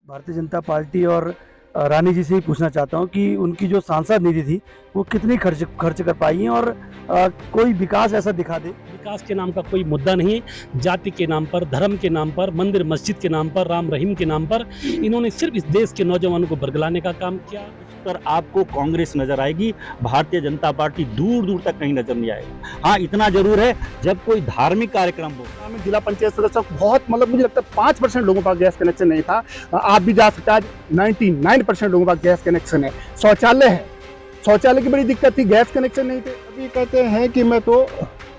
Bharatiya Janata party और रानी जी से ही पूछना चाहता हूँ कि उनकी जो सांसद निधि थी वो कितनी खर्च कर पाई हैं और कोई विकास ऐसा दिखा दे। विकास के नाम का कोई मुद्दा नहीं है। जाति के नाम पर, धर्म के नाम पर, मंदिर मस्जिद के नाम पर, राम रहीम के नाम पर इन्होंने सिर्फ इस देश के नौजवानों को बरगलाने का काम किया। पर आपको कांग्रेस नजर आएगी, भारतीय जनता पार्टी दूर दूर तक कहीं नजर नहीं आएगा। हाँ, इतना जरूर है, जब कोई धार्मिक कार्यक्रम हो। जिला पंचायत सदस्य बहुत मुझे लगता है 5% लोगों का गैस कनेक्शन नहीं था। आप भी जा सकते हैं, आज 99% लोगों का गैस कनेक्शन है। शौचालय की बड़ी दिक्कत थी, गैस कनेक्शन नहीं थे। अभी कहते हैं कि मैं तो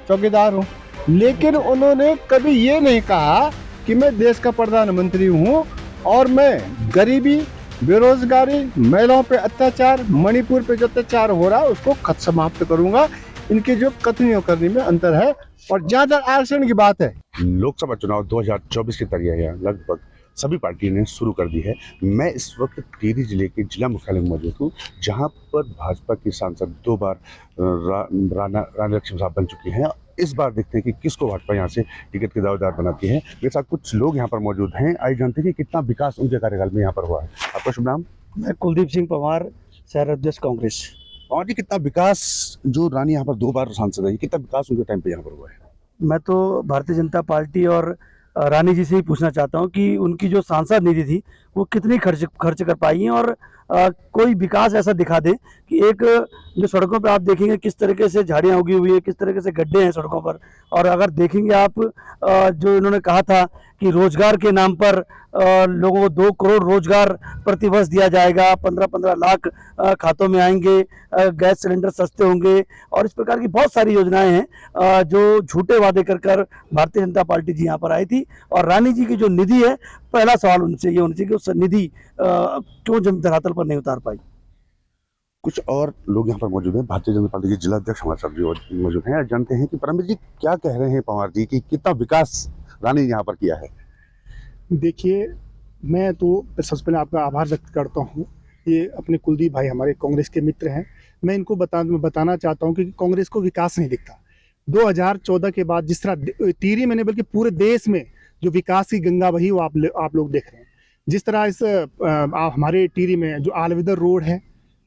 चौकीदार हूँ, लेकिन उन्होंने कभी ये नहीं कहा कि मैं देश का प्रधानमंत्री हूँ और मैं गरीबी, बेरोजगारी, महिलाओं पे अत्याचार, मणिपुर पे जो अत्याचार हो रहा है उसको खत समाप्त करूंगा। इनकी जो कथनियों करने में अंतर है और ज्यादा आरक्षण की बात है। लोकसभा चुनाव 2024 की तैयारियां लगभग सभी पार्टियों ने शुरू कर दी है। मैं इस वक्त टिहरी जिले के जिला मुख्यालय में मौजूद हूँ, जहां पर भाजपा की सांसद 2 बार रानी लक्ष्मी साहब बन चुकी हैं। इस बार देखते हैं कि किसको भाजपा यहाँ से टिकट के दावेदार बनाती है। मेरे साथ कुछ लोग यहाँ पर मौजूद हैं। आइए जानते हैं कि कितना विकास उनके कार्यकाल में यहाँ पर हुआ है। आपका शुभ नाम? मैं कुलदीप सिंह पंवार, शहर अध्यक्ष कांग्रेस। और जी, कितना विकास जो रानी यहाँ पर 2 बार सांसद है, कितना विकास उनके टाइम पे यहाँ पर हुआ है? मैं तो भारतीय जनता पार्टी और रानी जी से ही पूछना चाहता हूँ कि उनकी जो सांसद निधि थी वो कितनी खर्च कर पाई हैं और कोई विकास ऐसा दिखा दे कि एक जो सड़कों पे आप देखेंगे किस तरीके से झाड़ियाँ उगी हुई है, किस तरीके से गड्ढे हैं सड़कों पर। और अगर देखेंगे आप जो इन्होंने कहा था कि रोजगार के नाम पर लोगों को 2 करोड़ रोजगार प्रतिवर्ष दिया जाएगा, 15-15 लाख खातों में आएंगे, गैस सिलेंडर सस्ते होंगे और इस प्रकार की बहुत सारी योजनाएं हैं जो झूठे वादे कर भारतीय जनता पार्टी जी यहाँ पर आई थी। और रानी जी की जो निधि है, पहला सवाल उनसे ये होना चाहिए कि उस निधि क्यों धरातल पर नहीं उतार पाई। कुछ और लोग यहाँ पर मौजूद हैं। भारतीय जनता पार्टी के जिला अध्यक्ष हमारे साथ भी मौजूद हैं। जानते हैं कि परमवीर जी क्या कह रहे हैं पंवार जी कि कितना विकास रानी यहाँ पर किया है। देखिए, मैं तो सबसे पहले आपका आभार व्यक्त करता हूँ। ये अपने कुलदीप भाई हमारे कांग्रेस के मित्र हैं। मैं इनको बताना चाहता हूँ कि कांग्रेस को विकास नहीं दिखता। 2014 के बाद जिस तरह टिहरी में नहीं बल्कि पूरे देश में जो विकास की गंगा बही वो आप लोग देख रहे हैं। जिस तरह इस हमारे टिहरी में जो आलविदर रोड है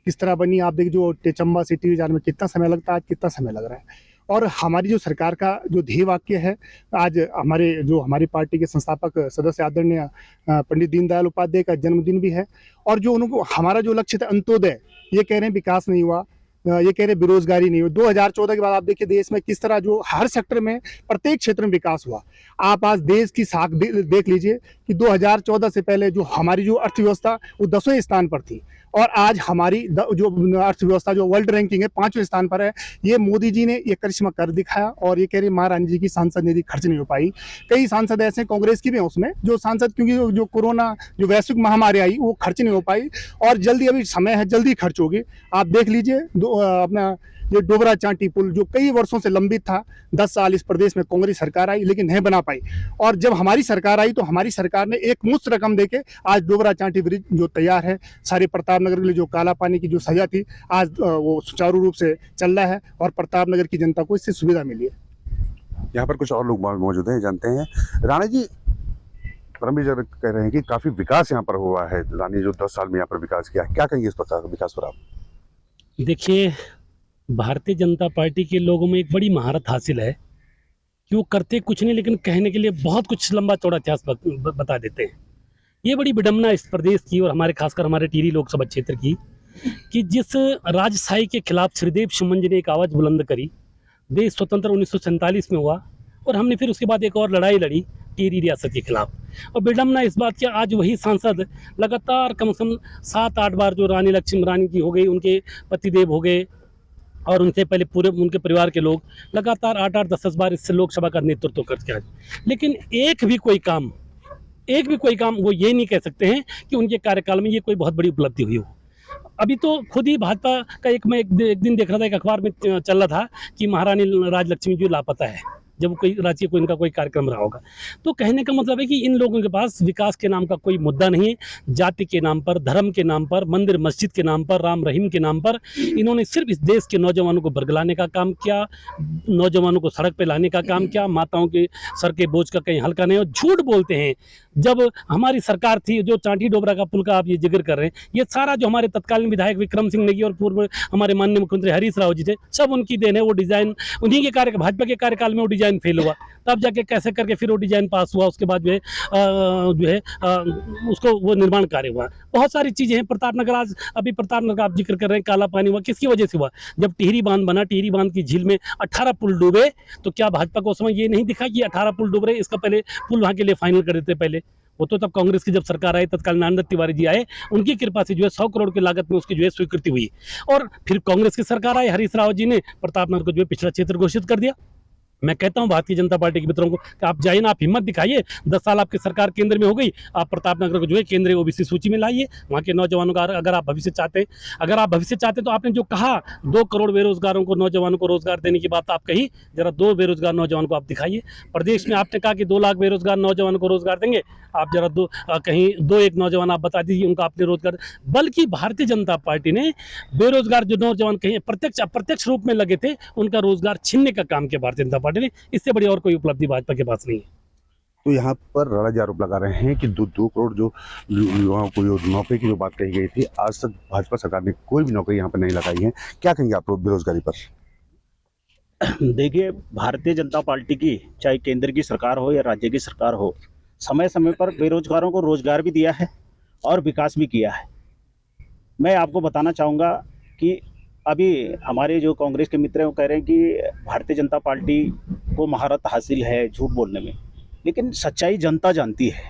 किस तरह बनी, आप देखिए जो टेचम्बा से टिहरी जाने में कितना समय लगता है, आज कितना समय लग रहा है। और हमारी जो सरकार का जो ध्येय वाक्य है, आज हमारी पार्टी के संस्थापक सदस्य आदरणीय पंडित दीनदयाल उपाध्याय का जन्मदिन भी है। और जो उनको हमारा जो लक्ष्य था अंत्योदय, ये कह रहे हैं विकास नहीं हुआ, ये कह रहे बेरोजगारी नहीं हुई। 2014 के बाद आप देखिए देश में किस तरह जो हर सेक्टर में प्रत्येक क्षेत्र में विकास हुआ। आप आज देश की साख देख लीजिए कि 2014 से पहले जो हमारी जो अर्थव्यवस्था वो 10वें स्थान पर थी और आज हमारी जो अर्थव्यवस्था जो वर्ल्ड रैंकिंग है 5वें स्थान पर है। ये मोदी जी ने ये करिश्मा कर दिखाया। और ये कह रही महारानी जी की सांसद निधि खर्च नहीं हो पाई। कई सांसद ऐसे कांग्रेस की भी हैं उसमें जो सांसद, क्योंकि जो कोरोना जो वैश्विक महामारी आई वो खर्च नहीं हो पाई और जल्दी अभी समय है, जल्दी खर्च होगी। आप देख लीजिए अपना ये डोबरा चांटी पुल जो कई वर्षों से लंबित था, 10 साल इस प्रदेश में कांग्रेस सरकार आई लेकिन नहीं बना पाई। और जब हमारी सरकार आई तो हमारी सरकार ने एक मुश्त रकम देके आज डोबरा चांटी ब्रिज जो तैयार है, सारे प्रतापनगर के लिए जो काला पानी की जो सजा थी आज वो सुचारू रूप से चल रहा है और प्रतापनगर की जनता को इससे सुविधा मिली है। यहाँ पर कुछ और लोग मौजूद हैं। जानते हैं राणा जी, परमवीर जी कह रहे हैं कि काफी विकास यहाँ पर हुआ है। रानी जो 10 साल में यहाँ पर विकास किया है, क्या कहेंगे इस प्रकार का विकास पर आप? देखिए, भारतीय जनता पार्टी के लोगों में एक बड़ी महारत हासिल है कि वो करते कुछ नहीं लेकिन कहने के लिए बहुत कुछ लंबा चौड़ा इतिहास बता देते हैं। ये बड़ी विडम्बना इस प्रदेश की और हमारे खासकर हमारे टिहरी लोकसभा क्षेत्र की कि जिस राजशाही के खिलाफ श्रीदेव सुमन जी ने एक आवाज़ बुलंद करी। देश स्वतंत्र 1947 में हुआ और हमने फिर उसके बाद एक और लड़ाई लड़ी टिहरी रियासत के खिलाफ। और विडम्बना इस बात की आज वही सांसद लगातार कम से कम 7-8 बार जो रानी लक्ष्मी रानी की हो गई, उनके पतिदेव हो गए और उनसे पहले पूरे उनके परिवार के लोग लगातार 8-8, 10-10 बार इससे लोकसभा का नेतृत्व करके आए। लेकिन एक भी कोई काम वो ये नहीं कह सकते हैं कि उनके कार्यकाल में ये कोई बहुत बड़ी उपलब्धि हुई हो। अभी तो खुद ही भाजपा का मैं एक दिन देख रहा था, एक अखबार में चल रहा था कि महारानी राजलक्ष्मी जी लापता है। जब कोई राज्य को इनका कोई कार्यक्रम रहा होगा। तो कहने का मतलब है कि इन लोगों के पास विकास के नाम का कोई मुद्दा नहीं है। जाति के नाम पर, धर्म के नाम पर, मंदिर मस्जिद के नाम पर, राम रहीम के नाम पर इन्होंने सिर्फ इस देश के नौजवानों को बरगलाने का काम किया, नौजवानों को सड़क पे लाने का काम किया, माताओं के सर के बोझ का कहीं हल्का नहीं। और झूठ बोलते हैं। जब हमारी सरकार थी, जो चांटी डोबरा का पुल का आप ये जिक्र कर रहे हैं, ये सारा जो हमारे तत्कालीन विधायक विक्रम सिंह नेगी और पूर्व हमारे माननीय मुख्यमंत्री हरीश राव जी थे, सब उनकी देन है। वो डिजाइन उन्हीं के भाजपा के कार्यकाल में वो डिजाइन फेल हुआ, तब जाके कैसे करके फिर वो डिजाइन पास हुआ। उसके बाद जो है उसको वो निर्माण कार्य हुआ। बहुत सारी चीजें हैं। प्रतापनगर, आज अभी प्रतापनगर आप जिक्र कर रहे हैं, काला पानी हुआ, किसकी वजह से हुआ? जब टिहरी बांध बना, टिहरी बांध की झील में 18 पुल डूबे, तो क्या भाजपा को उस समय ये नहीं दिखा कि 18 पुल डूब रहे, इसका पहले पुल वहां के लिए फाइनल कर देते पहले? वो तो तब कांग्रेस की जब सरकार आई, तत्कालीन आनंद तिवारी जी आए, उनकी कृपा से जो है 100 करोड़ की लागत में उसकी जो है स्वीकृति हुई। और फिर कांग्रेस की सरकार आई, हरीश राव जी ने प्रतापनगर को जो है पिछड़ा क्षेत्र घोषित कर दिया। मैं कहता हूं भारतीय जनता पार्टी के मित्रों को कि आप जाइए ना, आप हिम्मत दिखाइए। 10 साल आपकी सरकार केंद्र में हो गई, आप प्रतापनगर को जो है केंद्रीय ओबीसी सूची में लाइए। वहाँ के नौजवानों का अगर आप भविष्य चाहते हैं, तो आपने जो कहा 2 करोड़ बेरोजगारों को, नौजवानों को रोजगार देने की बात आप कही, जरा 2 बेरोजगार नौजवानों को आप दिखाइए। प्रदेश में आपने कहा कि 2 लाख बेरोजगार नौजवानों को रोजगार देंगे, आप जरा कहीं 2-1 नौजवान आप बता दीजिए उनका आपने रोजगार। बल्कि भारतीय जनता पार्टी ने बेरोजगार जो नौजवान कहीं प्रत्यक्ष अप्रत्यक्ष रूप में लगे थे, उनका रोजगार छीनने का काम किया भारतीय जनता पार्टी ने। इससे बड़ी और कोई उपलब्धि भाजपा के पास नहीं है। तो यहाँ पर राणा जी आरोप लगा रहे हैं कि 2 करोड़ जो युवाओं को जो नौकरी की जो बात कही गई थी, आज तक भाजपा सरकार ने कोई भी नौकरी यहाँ पर नहीं लगाई है। क्या कहेंगे आप बेरोजगारी पर? देखिए, भारतीय जनता पार्टी की चाहे केंद्र की सरकार हो या राज्य की सरकार हो, समय समय पर बेरोजगारों को रोजगार भी दिया है और विकास भी किया है। मैं आपको बताना चाहूँगा कि अभी हमारे जो कांग्रेस के मित्र हैं वो कह रहे हैं कि भारतीय जनता पार्टी को महारत हासिल है झूठ बोलने में, लेकिन सच्चाई जनता जानती है।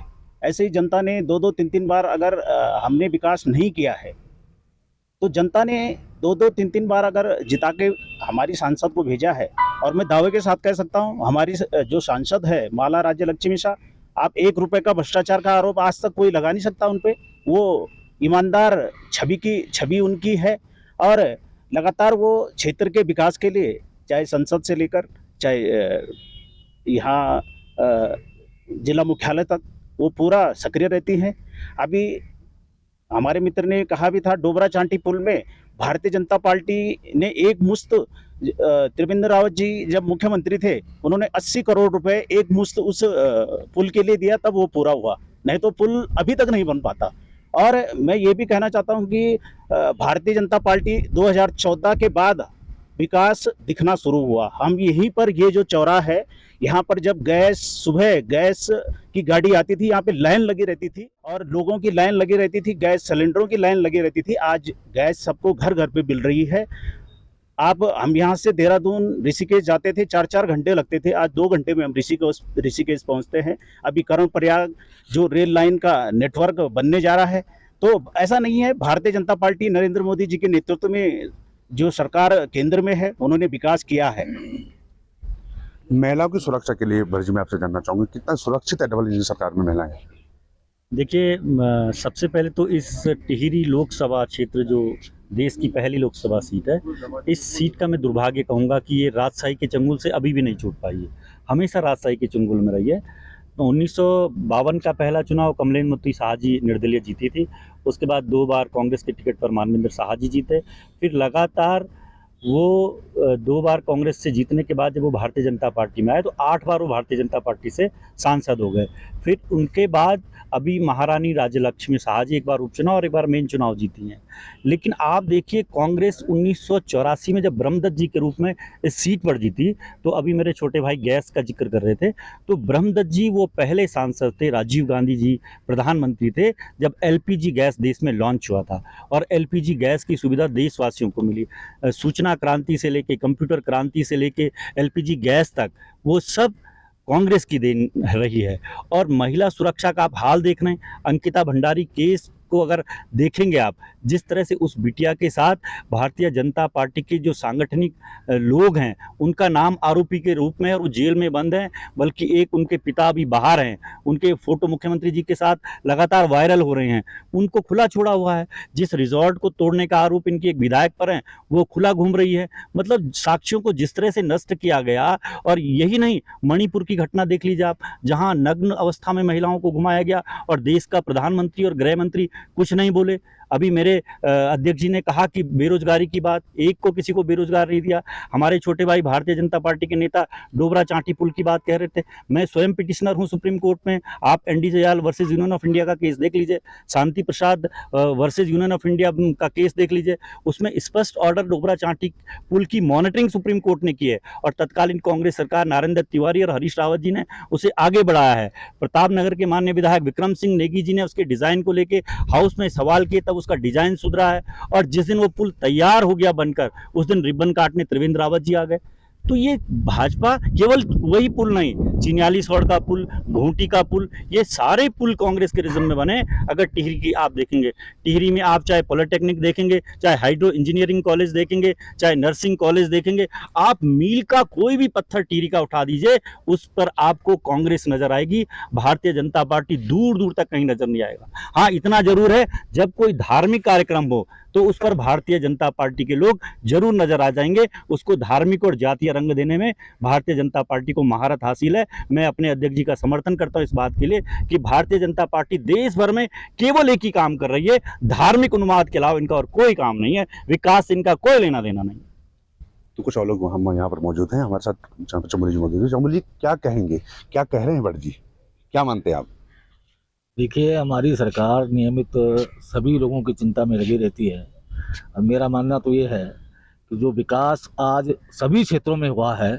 ऐसे ही जनता ने 2-2, 3-3 बार अगर हमने विकास नहीं किया है, तो जनता ने 2-2, 3-3 बार अगर जिता के हमारी सांसद को भेजा है। और मैं दावे के साथ कह सकता हूँ, हमारी जो सांसद है माला राज्य लक्ष्मी शाह, आप 1 रुपये का भ्रष्टाचार का आरोप आज तक कोई लगा नहीं सकता उन पे। वो ईमानदार छवि उनकी है और लगातार वो क्षेत्र के विकास के लिए, चाहे संसद से लेकर चाहे यहाँ जिला मुख्यालय तक, वो पूरा सक्रिय रहती हैं। अभी हमारे मित्र ने कहा भी था, डोबरा चांटी पुल में भारतीय जनता पार्टी ने एक मुश्त, त्रिवेंद्र रावत जी जब मुख्यमंत्री थे, उन्होंने 80 करोड़ रुपए एक मुश्त उस पुल के लिए दिया, तब वो पूरा हुआ, नहीं तो पुल अभी तक नहीं बन पाता। और मैं ये भी कहना चाहता हूँ कि भारतीय जनता पार्टी 2014 के बाद विकास दिखना शुरू हुआ। हम यहीं पर, ये जो चौराहा है, यहाँ पर जब सुबह गैस की गाड़ी आती थी, यहाँ पे लाइन लगी रहती थी और लोगों की लाइन लगी रहती थी, गैस सिलेंडरों की लाइन लगी रहती थी। आज गैस सबको घर घर पे मिल रही है। हम यहाँ से देहरादून ऋषिकेश जाते थे, 4-4 घंटे लगते थे, आज 2 घंटे में हम ऋषिकेश पहुँचते हैं। अभी करण प्रयाग जो रेल लाइन का नेटवर्क बनने जा रहा है। तो ऐसा नहीं है, भारतीय जनता पार्टी नरेंद्र मोदी जी के नेतृत्व में जो सरकार केंद्र में है, उन्होंने विकास किया है। महिलाओं की सुरक्षा के लिए भरजी मैं आपसे जानना चाहूँगा, कितना सुरक्षित है डबल इंजन सरकार में महिलाएं? देखिए, सबसे पहले तो इस टिहरी लोकसभा क्षेत्र जो देश की पहली लोकसभा सीट है, इस सीट का मैं दुर्भाग्य कहूँगा कि ये राजशाही के चंगुल से अभी भी नहीं छूट पाई है, हमेशा राजशाही के चंगुल में रही है। तो 1952 का पहला चुनाव कमलेन्द्र शाह जी निर्दलीय जीती थी। उसके बाद 2 बार कांग्रेस के टिकट पर मानवेंद्र शाह जी जीते। फिर लगातार वो 2 बार कांग्रेस से जीतने के बाद जब वो भारतीय जनता पार्टी में आए, तो 8 बार वो भारतीय जनता पार्टी से सांसद हो गए। फिर उनके बाद अभी महारानी राज्य लक्ष्मी शाह जी एक बार उपचुनाव और एक बार मेन चुनाव जीती हैं। लेकिन आप देखिए, कांग्रेस 1984 में जब ब्रह्मदत्त जी के रूप में इस सीट पर जीती, तो अभी मेरे छोटे भाई गैस का जिक्र कर रहे थे, तो ब्रह्मदत्त जी वो पहले सांसद थे, राजीव गांधी जी प्रधानमंत्री थे जब LPG गैस देश में लॉन्च हुआ था। और LPG गैस की सुविधा देशवासियों को मिली। सूचना क्रांति से लेके, कंप्यूटर क्रांति से लेके LPG गैस तक, वो सब कांग्रेस की देन रही है। और महिला सुरक्षा का आप हाल देख रहे हैं, अंकिता भंडारी केस को अगर देखेंगे आप, जिस तरह से उस बिटिया के साथ भारतीय जनता पार्टी के जो सांगठनिक लोग हैं उनका नाम आरोपी के रूप में है और वो जेल में बंद हैं, बल्कि एक उनके पिता भी बाहर हैं, उनके फोटो मुख्यमंत्री जी के साथ लगातार वायरल हो रहे हैं, उनको खुला छोड़ा हुआ है। जिस रिजॉर्ट को तोड़ने का आरोप इनकी एक विधायक पर है वो खुला घूम रही है। मतलब साक्ष्यों को जिस तरह से नष्ट किया गया, और यही नहीं, मणिपुर की घटना देख लीजिए आप, जहां नग्न अवस्था में महिलाओं को घुमाया गया और देश का प्रधानमंत्री और गृह मंत्री कुछ नहीं बोले। अभी मेरे अध्यक्ष जी ने कहा कि बेरोजगारी की बात, एक को किसी को बेरोजगार नहीं दिया। हमारे छोटे भाई भारतीय जनता पार्टी के नेता डोबरा चांटी पुल की बात कह रहे थे। मैं स्वयं पिटिशनर हूं सुप्रीम कोर्ट में, आप ND Jayal versus Union of India का केस देख लीजिए, Shanti Prasad versus Union of India का केस देख लीजिए, उसमें स्पष्ट ऑर्डर डोबरा चांटी पुल की मॉनिटरिंग सुप्रीम कोर्ट ने की है और तत्कालीन कांग्रेस सरकार नारायण दत्त तिवारी और हरीश रावत जी ने उसे आगे बढ़ाया है। प्रताप नगर के माननीय विधायक विक्रम सिंह नेगी जी ने उसके डिजाइन को लेके हाउस में सवाल किए, तब उसका डिजाइन सुधरा है और जिस दिन वो पुल तैयार हो गया बनकर, उस दिन रिबन काटने त्रिवेंद्र रावत जी आ गए। तो ये भाजपा केवल वही पुल नहीं, चिन्यालीसौड़ का पुल, भूंटी का पुल, ये सारे पुल कांग्रेस के रिज्म में बने। अगर टिहरी की आप देखेंगे, टिहरी में आप चाहे पॉलिटेक्निक देखेंगे, चाहे हाइड्रो इंजीनियरिंग कॉलेज देखेंगे, चाहे नर्सिंग कॉलेज देखेंगे, आप मील का कोई भी पत्थर टिहरी का उठा दीजिए, उस पर आपको कांग्रेस नजर आएगी। भारतीय जनता पार्टी दूर दूर तक कहीं नजर नहीं आएगा। हाँ, इतना जरूर है, जब कोई धार्मिक कार्यक्रम हो तो उस पर भारतीय जनता पार्टी के लोग जरूर नजर आ जाएंगे। उसको धार्मिक और जातीय रंग देने में भारतीय जनता पार्टी को महारत हासिल है। मैं अपने अध्यक्ष जी का समर्थन करता हूं इस बात के लिए कि भारतीय जनता पार्टी देश भर में केवल एक ही काम कर रही है, धार्मिक उन्माद के अलावा इनका और कोई काम नहीं है, विकास से इनका कोई लेना देना नहीं। तो कुछ और लोग हम यहाँ पर मौजूद हैं, हमारे साथ चमोली जी मौजूद है। चमोली जी, क्या कहेंगे, क्या कह रहे हैं भट्ट जी, क्या मानते हैं आप? देखिए, हमारी सरकार नियमित सभी लोगों की चिंता में लगी रहती है और मेरा मानना तो ये है कि जो विकास आज सभी क्षेत्रों में हुआ है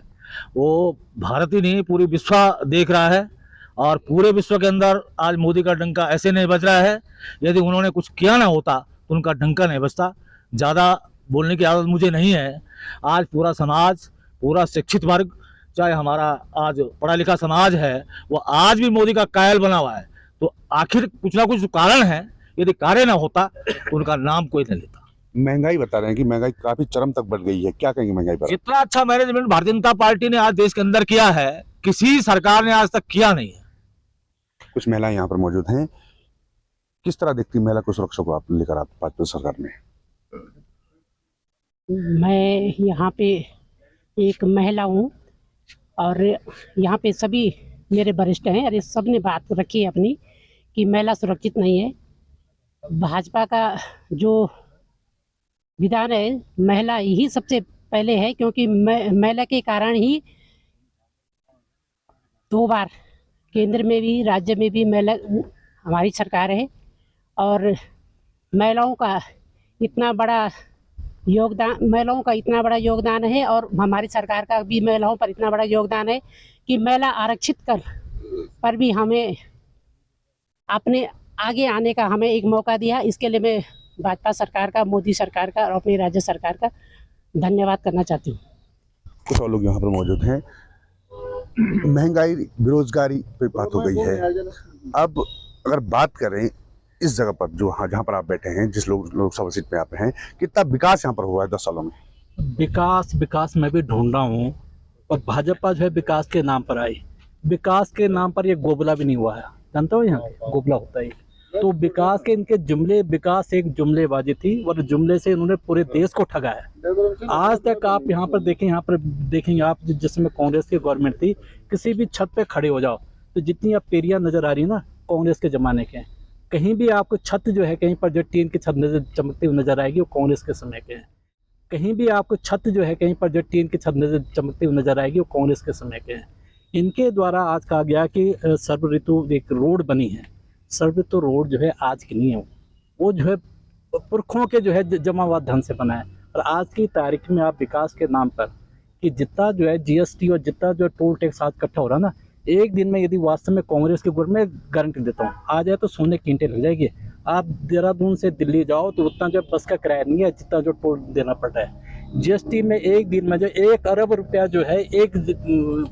वो भारत ही नहीं पूरी विश्व देख रहा है और पूरे विश्व के अंदर आज मोदी का डंका ऐसे नहीं बज रहा है। यदि उन्होंने कुछ किया ना होता तो उनका डंका नहीं बजता। ज़्यादा बोलने की आदत मुझे नहीं है। आज पूरा समाज, पूरा शिक्षित वर्ग, चाहे हमारा आज पढ़ा लिखा समाज है, वो आज भी मोदी का कायल बना हुआ है। तो आखिर कुछ ना कुछ कारण है, यदि कार्य ना होता तो उनका नाम कोई नहीं लेता। महंगाई बता रहे हैं कि महंगाई काफी चरम तक बढ़ गई है, क्या कहेंगे महंगाई पर? जितना अच्छा मैनेजमेंट भारतीय जनता पार्टी ने आज देश के अंदर किया है, किसी सरकार ने आज तक किया नहीं है। कुछ महिलाएं यहाँ पर मौजूद हैं, किस तरह देखती महिला को सुरक्षा को आप लेकर आप भाजपा सरकार में? मैं यहाँ पे एक महिला हूँ और यहाँ पे सभी मेरे वरिष्ठ हैं, अरे सब ने बात रखी है अपनी कि महिला सुरक्षित नहीं है। भाजपा का जो विधान है, महिला ही सबसे पहले है, क्योंकि महिला के कारण ही 2 बार केंद्र में भी राज्य में भी महिला हमारी सरकार है और महिलाओं का इतना बड़ा योगदान है और हमारी सरकार का भी महिलाओं पर इतना बड़ा योगदान है कि महिला आरक्षित कर पर भी हमें अपने आगे आने का हमें एक मौका दिया। इसके लिए मैं भाजपा सरकार का, मोदी सरकार का और अपनी राज्य सरकार का धन्यवाद करना चाहती हूँ। कुछ और लोग यहाँ पर मौजूद हैं। महंगाई, बेरोजगारी पे बात हो गई है। अब अगर बात करें इस जगह पर जो जहाँ पर आप बैठे हैं, जिस लोकसभा सीट पे आप हैं, कितना विकास यहाँ पर हुआ है 10 सालों में? विकास मैं भी ढूंढ रहा हूँ और भाजपा जो है विकास के नाम पर आई। विकास के नाम पर ये गोबला भी नहीं हुआ है, जानते हो, यहाँ गोबला होता है। तो विकास के इनके जुमले, विकास एक जुमलेबाजी थी और जुमले से इन्होंने पूरे देश को ठगाया। आज तक आप यहाँ पर देखेंगे आप, जिसमें कांग्रेस की गवर्नमेंट थी, किसी भी छत पे खड़े हो जाओ तो जितनी आप पेरियां नजर आ रही है ना, कांग्रेस के जमाने के। कहीं भी आपको छत जो है, कहीं पर जो टीन की छत नजर चमकती हुई नजर आएगी, वो कांग्रेस के समय के हैं। कहीं भी आपको छत जो है, कहीं पर जो टीन की छत नजर चमकती हुई नजर आएगी, वो कांग्रेस के समय के हैं। इनके द्वारा आज कहा गया कि सर्व ऋतु एक रोड बनी है। सर्व ऋतु रोड जो है आज की नहीं है, वो जो है पुरखों के जो है जमा हुआ धन से बना है। और आज की तारीख में आप विकास के नाम पर कि जितना जो है जीएसटी और जितना जो टोल टैक्स आज इकट्ठा हो रहा है ना, एक दिन में यदि वास्तव में कांग्रेस के गवर्नमेंट में गारंटी देता हूँ आ जाए तो सोने की ईंटें लग जाएगी। आप देहरादून से दिल्ली जाओ तो उतना जो बस का किराया नहीं है जितना जो टोल देना पड़ रहा है। जीएसटी में एक दिन में जो 1 अरब रुपया जो है एक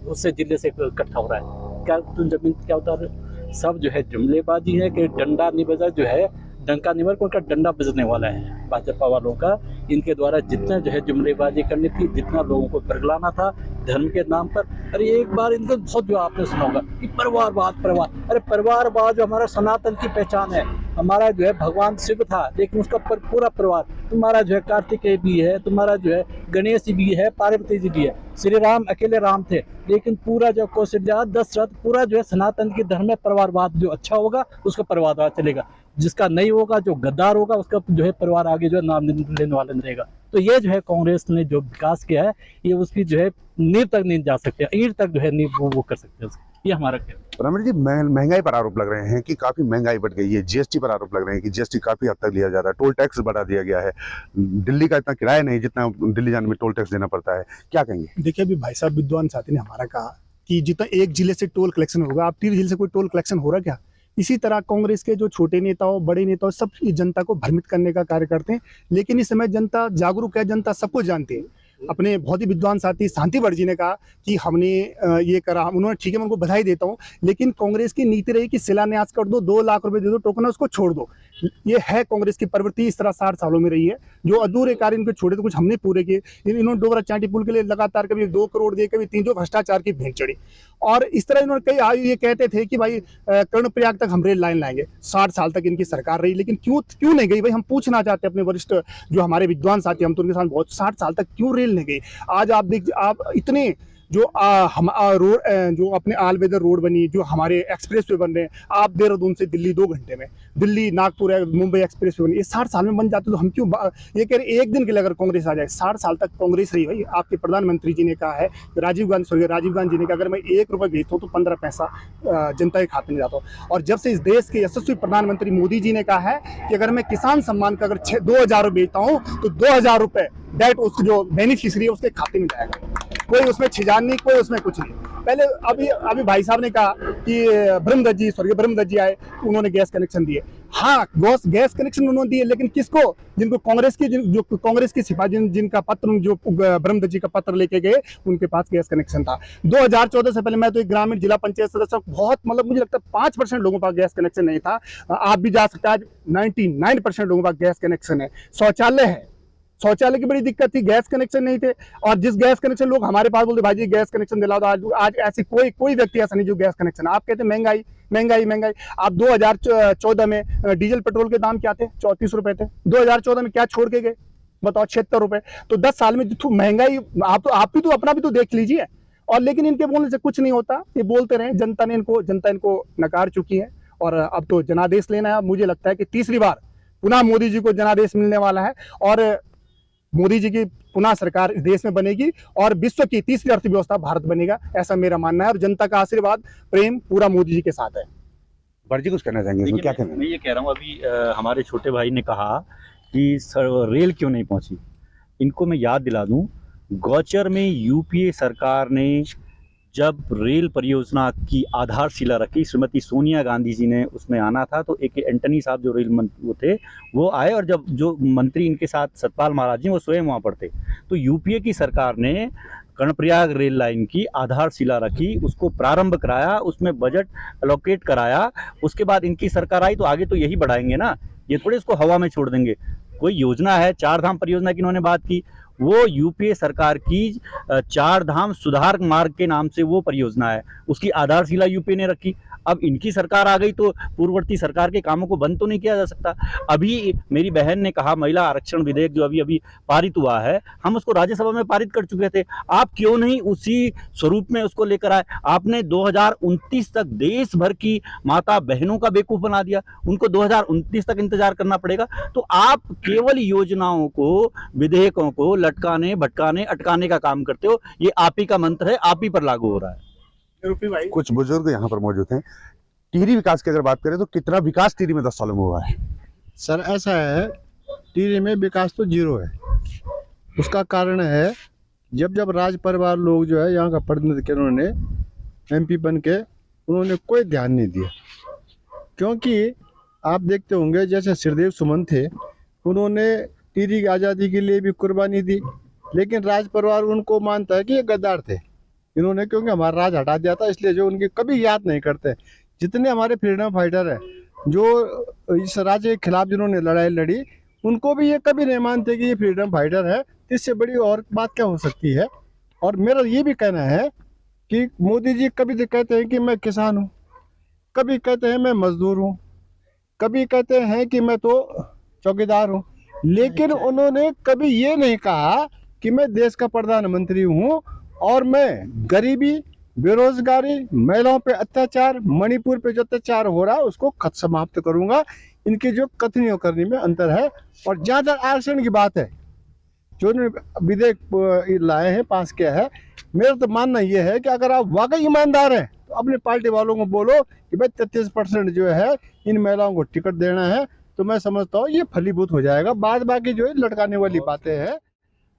उससे जिले से इकट्ठा हो रहा है। क्या तुम जमीन क्या होता है? सब जो है जुमलेबाजी है कि डंडा नहीं बजा जो है डंका नहीं मार, उनका डंडा बजने वाला है भाजपा वालों का। इनके द्वारा जितना जो है जुमलेबाजी करनी थी, जितना लोगों को बरगलाना था धर्म के नाम पर। अरे एक बार इनको बहुत जो आपने सुना होगा कि परिवारवाद, अरे परिवारवाद जो हमारा सनातन की पहचान है। हमारा जो है भगवान शिव था, लेकिन उसका पूरा परिवार, तुम्हारा जो है कार्तिकेय भी है, तुम्हारा जो है गणेश भी है, पार्वती जी भी है। श्री राम अकेले राम थे, लेकिन पूरा जो कौशल्या, दशरथ, पूरा जो है सनातन के धर्म में परिवारवाद जो अच्छा होगा उसका परिवारवाद चलेगा, जिसका नहीं होगा, जो गद्दार होगा, उसका जो है परिवार आगे जो है नाम लेने वाला नहीं रहेगा। तो ये जो है कांग्रेस ने जो विकास किया है, ये उसकी जो है नींव तक नहीं जा सकते, ईंट तक जो है नींव वो कर सकते हैं। ये हमारा कहना है। रमन जी, महंगाई पर आरोप लग रहे हैं कि काफी महंगाई बढ़ गई है। जीएसटी पर आरोप लग रहे हैं कि जीएसटी काफी हद तक लिया जा रहा है, टोल टैक्स बढ़ा दिया गया है, दिल्ली का इतना किराया नहीं जितना दिल्ली जाने में टोल टैक्स देना पड़ता है। क्या कहेंगे? देखिए, अभी भाई साहब विद्वान साथी ने हमारा कहा कि जितना एक जिले से टोल कलेक्शन होगा, आप टिहरी जिले से कोई टोल कलेक्शन हो रहा क्या? इसी तरह कांग्रेस के जो छोटे नेताओं, बड़े नेताओं, सब इस जनता को भ्रमित करने का कार्य करते हैं। लेकिन इस समय जनता जागरूक है, जनता सब कुछ जानती है। अपने बहुत ही विद्वान साथी शांतिवर जी ने कहा कि हमने ये करा, उन्होंने, ठीक है, मैं उनको बधाई देता हूँ। लेकिन कांग्रेस की नीति रही कि शिलान्यास कर दो, 2 लाख रुपए दे दो, टोकन उसको छोड़ दो। ये है कांग्रेस की प्रवृत्ति, इस तरह 60 सालों में रही है। जो अधूरे कार्य इनके छोड़े तो कुछ हमने पूरे किए। इन्होंने डोबरा चांटी पुल के लिए लगातार कभी 2 करोड़ दिए, कभी 3, जो भ्रष्टाचार की भेंट चढ़ी। और इस तरह इन्होंने कई ये कहते थे कि भाई कर्णप्रयाग तक हम रेल लाइन लाएंगे। 60 साल तक इनकी सरकार रही, लेकिन क्यों नहीं गई? भाई हम पूछना चाहते हैं अपने वरिष्ठ जो हमारे विद्वान साथी, हम तो उनके साथ बहुत, 60 साल तक क्यों रेल नहीं गई? आज आप देखिए, आप इतने जो हम रोड, जो अपने आल वेदर रोड बनी, जो हमारे एक्सप्रेस वे बन रहे हैं, आप देहरादून से दिल्ली 2 घंटे में, दिल्ली नागपुर मुंबई एक्सप्रेस वे बनी, ये 60 साल में बन जाते तो हम क्यों ये कह रहे एक दिन के लिए अगर कांग्रेस आ जाए? 60 साल तक कांग्रेस रही भाई। आपके प्रधानमंत्री जी ने कहा है, राजीव गांधी जी ने कहा, अगर मैं 1 रुपये भेजता हूँ तो 15 पैसा जनता के खाते में जाता हूँ। और जब से इस देश के यशस्वी प्रधानमंत्री मोदी जी ने कहा है कि अगर मैं किसान सम्मान का अगर 2,000 रुपये भेजता हूँ तो 2,000 रुपये डायरेक्ट उस जो बेनिफिशियरी है उसके खाते में जाएगा। कोई उसमें छिजान नहीं, कोई उसमें कुछ नहीं। पहले अभी भाई साहब ने कहा कि ब्रह्मदत्त जी, स्वर्गीय ब्रह्मदत्त जी आए, उन्होंने गैस कनेक्शन दिए। हाँ, गैस कनेक्शन उन्होंने दिए, लेकिन किसको? जिनको कांग्रेस की, जो कांग्रेस की सिपाही, जिनका पत्र, जो ब्रह्मदत्त जी का पत्र लेके गए, उनके पास गैस कनेक्शन था। 2014 से पहले मैं तो एक ग्रामीण जिला पंचायत सदस्य, बहुत, मतलब मुझे लगता है 5% लोगों के पास गैस कनेक्शन नहीं था। आप भी जा सकते हैं, आज 99% लोगों के पास गैस कनेक्शन है। शौचालय है, शौचालय की बड़ी दिक्कत थी, गैस कनेक्शन नहीं थे। और जिस गैस कनेक्शन लोग हमारे पास बोलते भाई जी गैस कनेक्शन दिलाओ, तो आज ऐसी कोई व्यक्ति ऐसा नहीं जो गैस कनेक्शन। आप कहते महंगाई महंगाई महंगाई। आप 2014 में डीजल पेट्रोल के दाम क्या थे? 34 रुपए थे। 2014 में क्या छोड़ के गए बताओ? 76 रुपए। तो 10 साल में जो महंगाई, आप भी तो अपना भी तो देख लीजिए। और लेकिन इनके बोलने से कुछ नहीं होता, ये बोलते रहे। जनता इनको नकार चुकी है और अब तो जनादेश लेना है। मुझे लगता है कि तीसरी बार पुनः मोदी जी को जनादेश मिलने वाला है और मोदी जी की पुनः सरकार इस देश में बनेगी और विश्व की तीसरी अर्थव्यवस्था भारत बनेगा, ऐसा मेरा मानना है। और जनता का आशीर्वाद, प्रेम पूरा मोदी जी के साथ है। वर्जी कुछ कहना चाहेंगे इसमें? क्या कहना? मैं ये कह रहा हूँ, अभी हमारे छोटे भाई ने कहा कि रेल क्यों नहीं पहुंची। इनको मैं याद दिला दूं, गौचर में यूपीए सरकार ने जब रेल परियोजना की आधारशिला रखी, श्रीमती सोनिया गांधी जी ने उसमें आना था, तो एक एंटनी साहब जो रेल मंत्री वो थे, वो आए और जब जो मंत्री इनके साथ सतपाल महाराज जी, वो स्वयं वहाँ पर थे। तो यूपीए की सरकार ने कर्णप्रयाग रेल लाइन की आधारशिला रखी, उसको प्रारंभ कराया, उसमें बजट एलोकेट कराया। उसके बाद इनकी सरकार आई तो आगे तो यही बढ़ाएंगे ना, ये थोड़े इसको हवा में छोड़ देंगे। कोई योजना है, 4 धाम परियोजना की इन्होंने बात की, वो यूपीए सरकार की 4 धाम सुधार मार्ग के नाम से वो परियोजना है, उसकी आधारशिला यूपीए ने रखी। अब इनकी सरकार आ गई तो पूर्ववर्ती सरकार के कामों को बंद तो नहीं किया जा सकता। अभी मेरी बहन ने कहा, महिला आरक्षण विधेयक जो अभी पारित हुआ है, हम उसको राज्यसभा में पारित कर चुके थे। आप क्यों नहीं उसी स्वरूप में उसको लेकर आए? आपने 2029 तक देश भर की माता बहनों का बेवकूफ बना दिया, उनको 2029 तक इंतजार करना पड़ेगा। तो आप केवल योजनाओं को, विधेयकों को लटकाने, भटकाने, अटकाने का काम करते हो। ये आप ही का मंत्र है, आप ही पर लागू हो रहा है। कुछ बुजुर्ग यहाँ पर मौजूद हैं। टिहरी विकास की अगर बात करें तो कितना विकास टिहरी में 10 सालों में हुआ है? सर ऐसा है, टिहरी में विकास तो 0 है। उसका कारण है, जब राज परिवार लोग जो है यहाँ का प्रतिनिधित्व, उन्होंने MP बन के उन्होंने कोई ध्यान नहीं दिया। क्योंकि आप देखते होंगे, जैसे श्रीदेव सुमन थे, उन्होंने टिहरी की आज़ादी के लिए भी कुर्बानी दी, लेकिन राज परिवार उनको मानता है कि ये गद्दार थे। इन्होंने, क्योंकि हमारा राज हटा दिया था, इसलिए जो उनकी कभी याद नहीं करते। जितने हमारे फ्रीडम फाइटर है, जो इस राज्य के खिलाफ जिन्होंने लड़ाई लड़ी, उनको भी ये कभी नहीं मानते कि ये फ्रीडम फाइटर है। तो इससे बड़ी और बात क्या हो सकती है। और मेरा ये भी कहना है कि मोदी जी कभी तो कहते हैं कि मैं किसान हूँ, कभी कहते हैं मैं मजदूर हूँ, कभी कहते हैं कि मैं तो चौकीदार हूँ, लेकिन उन्होंने कभी ये नहीं कहा कि मैं देश का प्रधानमंत्री हूँ और मैं गरीबी, बेरोजगारी, महिलाओं पे अत्याचार, मणिपुर पे जो अत्याचार हो रहा है उसको खत समाप्त करूंगा। इनकी जो कथनियों करने में अंतर है। और जहाँ तक आरक्षण की बात है, जो विधेयक लाए हैं, पास किया है, मेरा तो मानना ये है कि अगर आप वाकई ईमानदार हैं तो अपने पार्टी वालों को बोलो कि भाई 33% जो है इन महिलाओं को टिकट देना है, तो मैं समझता हूँ ये फलीभूत हो जाएगा। बाद बाकी जो है लटकाने वाली बातें हैं।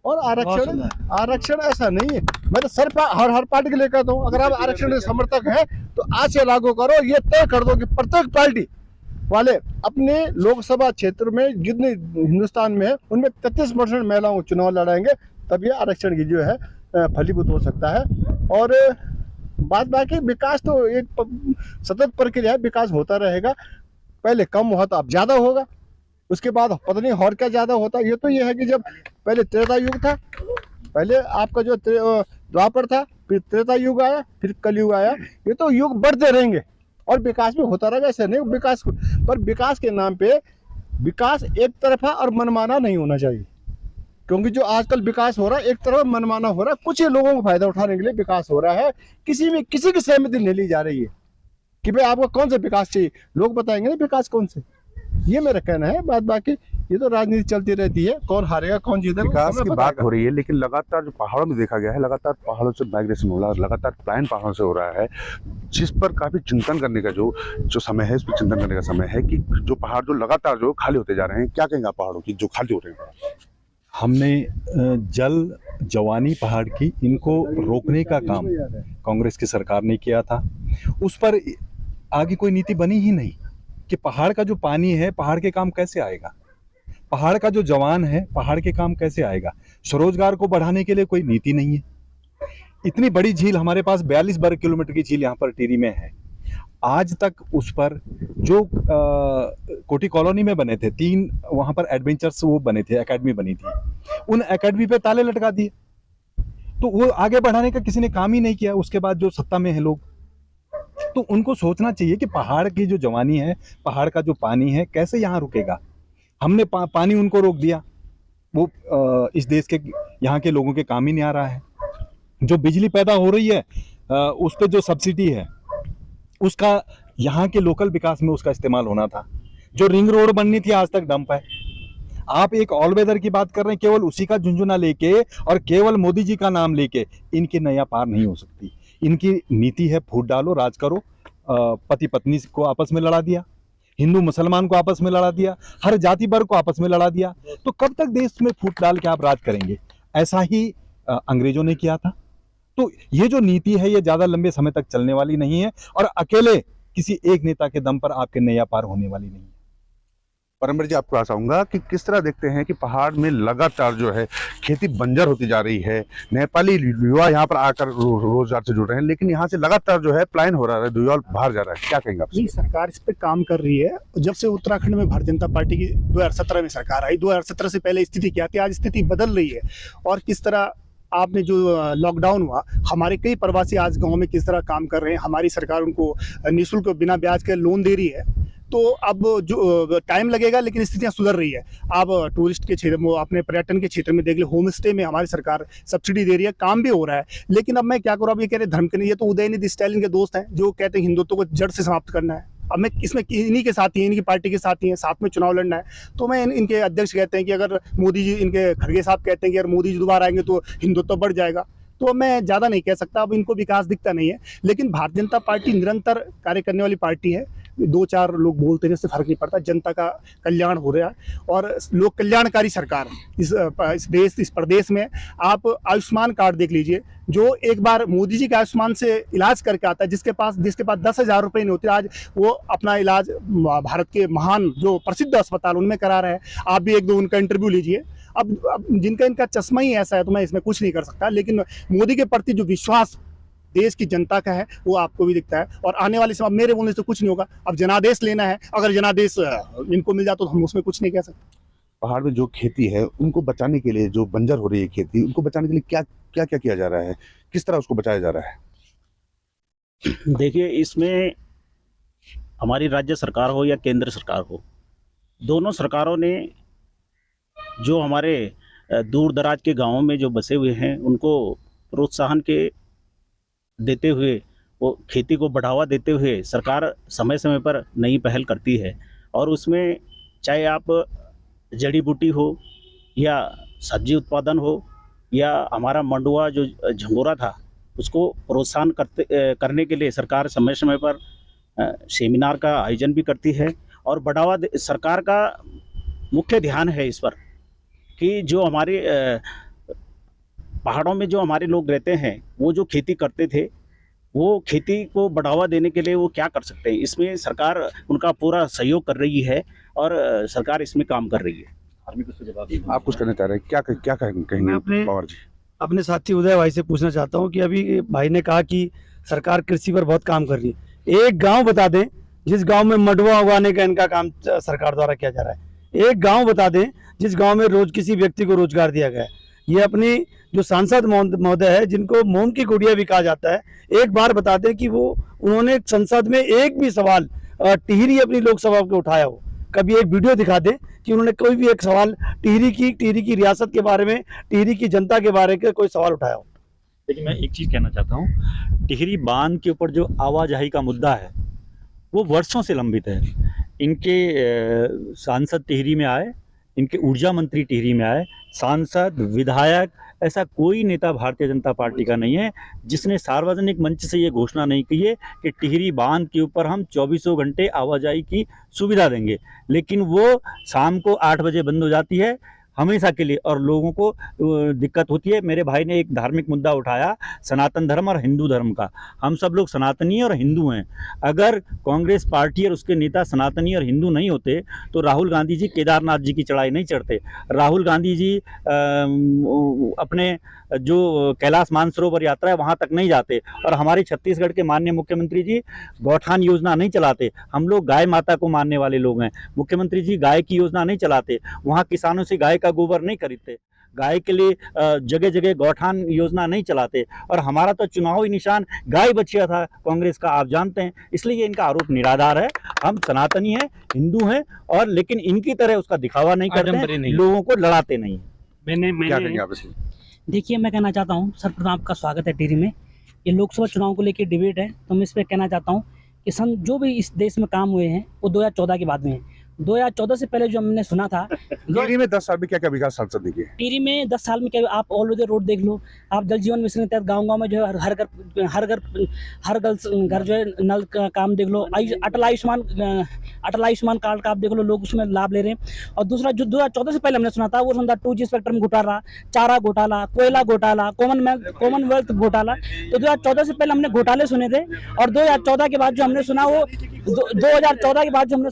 और आरक्षण ऐसा नहीं है, मैं तो हर पार्टी के लिए कहता हूँ, अगर आप आरक्षण के समर्थक हैं तो आज से लागू करो। ये तय कर दो कि प्रत्येक पार्टी वाले अपने लोकसभा क्षेत्र में जितने हिंदुस्तान में है उनमें 33% महिलाओं को चुनाव लड़ाएंगे, तब ये आरक्षण की जो है फलीभूत हो सकता है। और बात बाकी विकास तो एक सतत प्रक्रिया है, विकास होता रहेगा। पहले कम हुआ तो अब ज्यादा होगा, उसके बाद पता नहीं और क्या ज्यादा होता। ये तो ये है कि जब पहले त्रेता युग था, पहले आपका जो द्वापर था, फिर त्रेता युग आया, फिर कलयुग आया। ये तो युग बढ़ते रहेंगे और विकास भी होता रहेगा। ऐसे नहीं विकास, पर विकास के नाम पे विकास एक तरफा और मनमाना नहीं होना चाहिए, क्योंकि जो आजकल विकास हो रहा है एक तरफ मनमाना हो रहा है। कुछ ही लोगों को फायदा उठाने के लिए विकास हो रहा है, किसी की सहमति नहीं ली जा रही है कि भाई आपको कौन सा विकास चाहिए। लोग बताएंगे ना विकास कौन से, ये मेरा कहना है। बात बाकी ये तो राजनीति चलती रहती है, कौन हारेगा कौन जीतेगा। विकास की बात हो रही है, लेकिन लगातार जो पहाड़ों में देखा गया है, लगातार पहाड़ों से माइग्रेशन हो रहा है, लगातार पलायन पहाड़ों से हो रहा है, जिस पर काफी चिंतन करने का जो समय है, इस पर चिंतन करने का समय है कि जो पहाड़ जो लगातार जो खाली होते जा रहे हैं, क्या कहेंगे आप पहाड़ों की जो खाली हो रहे हैं। हमने जल जवानी पहाड़ की इनको रोकने का काम कांग्रेस की सरकार ने किया था, उस पर आगे कोई नीति बनी ही नहीं कि पहाड़ का जो पानी है पहाड़ के काम कैसे आएगा, पहाड़ का जो जवान है पहाड़ के काम कैसे आएगा। स्वरोजगार को बढ़ाने के लिए कोई नीति नहीं है। इतनी बड़ी झील हमारे पास 42 वर्ग किलोमीटर की झील यहाँ पर टिहरी में है, आज तक उस पर जो कोटी कॉलोनी में बने थे 3 वहाँ पर एडवेंचर्स वो बने थे, एकेडमी बनी थी, उन एकेडमी पे ताले लटका दिए। तो वो आगे बढ़ाने का किसी ने काम ही नहीं किया। उसके बाद जो सत्ता में है लोग, तो उनको सोचना चाहिए कि पहाड़ की जो जवानी है, पहाड़ का जो पानी है कैसे यहाँ रुकेगा। हमने पानी उनको रोक दिया, वो इस देश के यहाँ के लोगों के काम ही नहीं आ रहा है। जो बिजली पैदा हो रही है उस पर जो सब्सिडी है उसका यहाँ के लोकल विकास में उसका इस्तेमाल होना था। जो रिंग रोड बननी थी आज तक डंप है। आप एक ऑल वेदर की बात कर रहे हैं, केवल उसी का झुंझुना लेके और केवल मोदी जी का नाम लेके इनकी नैया पार नहीं हो सकती। इनकी नीति है फूट डालो राज करो। पति पत्नी को आपस में लड़ा दिया, हिंदू मुसलमान को आपस में लड़ा दिया, हर जाति वर्ग को आपस में लड़ा दिया। तो कब तक देश में फूट डाल के आप राज करेंगे। ऐसा ही अंग्रेजों ने किया था। तो ये जो नीति है ये ज्यादा लंबे समय तक चलने वाली नहीं है और अकेले किसी एक नेता के दम पर आपके नैया पार होने वाली नहीं है। परमवीर जी, आपको आऊंगा कि किस तरह देखते हैं कि पहाड़ में लगातार जो है खेती बंजर होती जा रही है, नेपाली युवा यहाँ पर आकर रोजगार से जुड़ रहे हैं, लेकिन यहाँ से लगातार जो है पलायन हो रहा है, युवा बाहर जा रहा है, क्या कहेंगे आप? जी, सरकार इस पे काम कर रही है। जब से उत्तराखंड में भारतीय जनता पार्टी की 2017 में सरकार आई, 2017 से पहले स्थिति क्या थी, आज स्थिति बदल रही है। और किस तरह आपने जो लॉकडाउन हुआ, हमारे कई प्रवासी आज गांव में किस तरह काम कर रहे हैं, हमारी सरकार उनको निःशुल्क बिना ब्याज के लोन दे रही है। तो अब जो टाइम लगेगा लेकिन स्थितियां सुधर रही है। आप टूरिस्ट के क्षेत्र में, अपने पर्यटन के क्षेत्र में देख ले, होम स्टे में हमारी सरकार सब्सिडी दे रही है, काम भी हो रहा है। लेकिन अब मैं क्या करूँ, अब ये कह रहे धर्म के नहीं, ये तो उदयनिधि स्टालिन के दोस्त हैं जो कहते हैं हिंदुत्व को जड़ से समाप्त करना है। अब मैं इसमें इन्हीं के साथ ही, इनकी पार्टी के साथ ही हैं, साथ में चुनाव लड़ना है। तो मैं इनके अध्यक्ष कहते हैं कि अगर मोदी जी, इनके खड़गे साहब कहते हैं कि अगर मोदी जी दोबारा आएंगे तो हिंदुत्व बढ़ जाएगा। तो मैं ज़्यादा नहीं कह सकता, अब इनको विकास दिखता नहीं है। लेकिन भारतीय जनता पार्टी निरंतर कार्य करने वाली पार्टी है। 2-4 लोग बोलते हैं, इससे फर्क नहीं पड़ता, जनता का कल्याण हो रहा है और लोक कल्याणकारी सरकार इस प्रदेश में। आप आयुष्मान कार्ड देख लीजिए, जो एक बार मोदी जी के आयुष्मान से इलाज करके आता है, जिसके पास 10,000 रुपये नहीं होते, आज वो अपना इलाज भारत के महान जो प्रसिद्ध अस्पताल उनमें करा रहा है। आप भी 1-2 उनका इंटरव्यू लीजिए। अब जिनका इनका चश्मा ही ऐसा है तो मैं इसमें कुछ नहीं कर सकता। लेकिन मोदी के प्रति जो विश्वास देश की जनता का है वो आपको भी दिखता है। और आने वाले समय मेरे बोलने से कुछ नहीं होगा, अब जनादेश लेना है, अगर जनादेश इनको मिल जाए तो हम उसमें कुछ नहीं कह सकते। पहाड़ में जो खेती है उनको बचाने के लिए, जो बंजर हो रही है खेती, उनको बचाने के लिए क्या क्या क्या किया जा रहा है, किस तरह उसको बचाया जा रहा है? देखिए, इसमें हमारी राज्य सरकार हो या केंद्र सरकार हो, दोनों सरकारों ने जो हमारे दूर दराज के गांवों में जो बसे हुए हैं उनको प्रोत्साहन के देते हुए, वो खेती को बढ़ावा देते हुए सरकार समय समय पर नई पहल करती है। और उसमें चाहे आप जड़ी बूटी हो या सब्जी उत्पादन हो या हमारा मंडुआ जो झंगोरा था उसको प्रोत्साहन करने के लिए सरकार समय समय पर सेमिनार का आयोजन भी करती है। और सरकार का मुख्य ध्यान है इस पर कि जो हमारे पहाड़ों में जो हमारे लोग रहते हैं वो जो खेती करते थे, वो खेती को बढ़ावा देने के लिए वो क्या कर सकते हैं, इसमें सरकार उनका पूरा सहयोग कर रही है और सरकार इसमें काम कर रही है। आप कुछ कहना चाह रहे हैं, क्या कहेंगे पवार जी? अपने साथी उदय भाई से पूछना चाहता हूँ कि अभी भाई ने कहा कि सरकार कृषि पर बहुत काम कर रही है। एक गांव बता दें जिस गांव में मंडुआ उगाने का इनका काम सरकार द्वारा किया जा रहा है। एक गांव बता दें जिस गांव में रोज किसी व्यक्ति को रोजगार दिया गया है। ये अपनी जो सांसद महोदय है जिनको मोम की गुड़िया भी कहा जाता है, एक बार बता दें कि वो उन्होंने संसद में एक भी सवाल टिहरी अपनी लोकसभा को उठाया हो। कभी एक वीडियो दिखा दें कि उन्होंने कोई भी एक सवाल टिहरी की रियासत के बारे में, टिहरी की जनता के बारे में कोई सवाल उठाया हो। लेकिन मैं एक चीज़ कहना चाहता हूँ, टिहरी बांध के ऊपर जो आवाजाही का मुद्दा है वो वर्षों से लंबित है। इनके सांसद टिहरी में आए, इनके ऊर्जा मंत्री टिहरी में आए, सांसद, विधायक, ऐसा कोई नेता भारतीय जनता पार्टी का नहीं है जिसने सार्वजनिक मंच से ये घोषणा नहीं की है कि टिहरी बांध के ऊपर हम 24 घंटे आवाजाही की सुविधा देंगे। लेकिन वो शाम को 8 बजे बंद हो जाती है हमेशा के लिए और लोगों को दिक्कत होती है। मेरे भाई ने एक धार्मिक मुद्दा उठाया, सनातन धर्म और हिंदू धर्म का। हम सब लोग सनातनी और हिंदू हैं। अगर कांग्रेस पार्टी और उसके नेता सनातनी और हिंदू नहीं होते तो राहुल गांधी जी केदारनाथ जी की चढ़ाई नहीं चढ़ते। राहुल गांधी जी अपने जो कैलाश मानसरोवर यात्रा है वहाँ तक नहीं जाते। और हमारे छत्तीसगढ़ के माननीय मुख्यमंत्री जी गौठान योजना नहीं चलाते। हम लोग गाय माता को मानने वाले लोग हैं। मुख्यमंत्री जी गाय की योजना नहीं चलाते, वहाँ किसानों से गाय का गोबर नहीं खरीदते, गाय के लिए जगह जगह गौठान योजना नहीं चलाते। और हमारा तो चुनावी निशान गाय बछिया था कांग्रेस का, आप जानते हैं। इसलिए इनका आरोप निराधार है। हम सनातनी हैं, हिंदू हैं, और लेकिन इनकी तरह उसका दिखावा नहीं करते, लोगों को लड़ाते नहीं। क्या कहेंगे आप इसमें? देखिए, मैं कहना चाहता हूँ, सर्वप्रथम आपका स्वागत है टिहरी में। ये लोकसभा चुनाव को लेकर डिबेट है, तो मैं इस पर कहना चाहता हूँ कि जो भी इस देश में काम हुए हैं वो 2014 के बाद में हैं। 2014 से पहले जो हमने सुना था, टिहरी में 10 साल में क्या क्या विकास सांसद ने किए? टिहरी में 10 साल में क्या, आप ऑल ओवर रोड देख लो, आप जल जीवन मिशन के तहत गाँव में जो है हर घर जो है नल का काम देख लो, अटल आयुष्मान कार्ड का आप देख लो, लोग उसमें लाभ ले रहे हैं। और दूसरा जो 2014 से पहले हमने सुना था वो सुना 2G स्पेक्ट्रम घोटाला, चारा घोटाला, कोयला घोटाला, कॉमनवेल्थ घोटाला। तो 2014 से पहले हमने घोटाले सुने थे। और 2014 के बाद जो हमने सुना वो 2014 के बाद जो हमने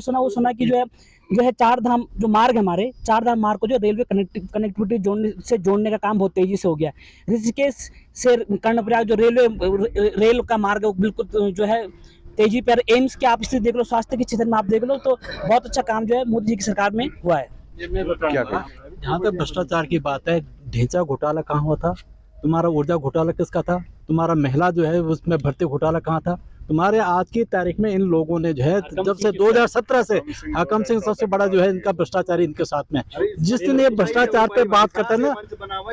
सुना वो सुना कि जो है चार धाम जो मार्ग है, हमारे चार धाम मार्ग को जो रेलवे कनेक्टिविटी जोड़ने का काम बहुत तेजी से हो गया। ऋषिकेश से कर्णप्रयाग जो रेल का मार्ग है वो बिल्कुल जो है तेजी पर। एम्स के आप स्थिति देख लो, स्वास्थ्य के क्षेत्र में आप देख लो, तो बहुत अच्छा काम जो है मोदी जी की सरकार में हुआ है। जहाँ तक भ्रष्टाचार की बात है, ढेंचा घोटाला कहाँ हुआ था? तुम्हारा ऊर्जा घोटाला किसका था? तुम्हारा महिला जो है उसमें भर्ती घोटाला कहाँ था? तुम्हारे आज की तारीख में इन लोगों ने जो है जब से 2017 से हाकम सिंह सबसे बड़ा जो है इनका भ्रष्टाचारी इनके साथ में। जिस दिन ये भ्रष्टाचार पे बात करते हैं ना,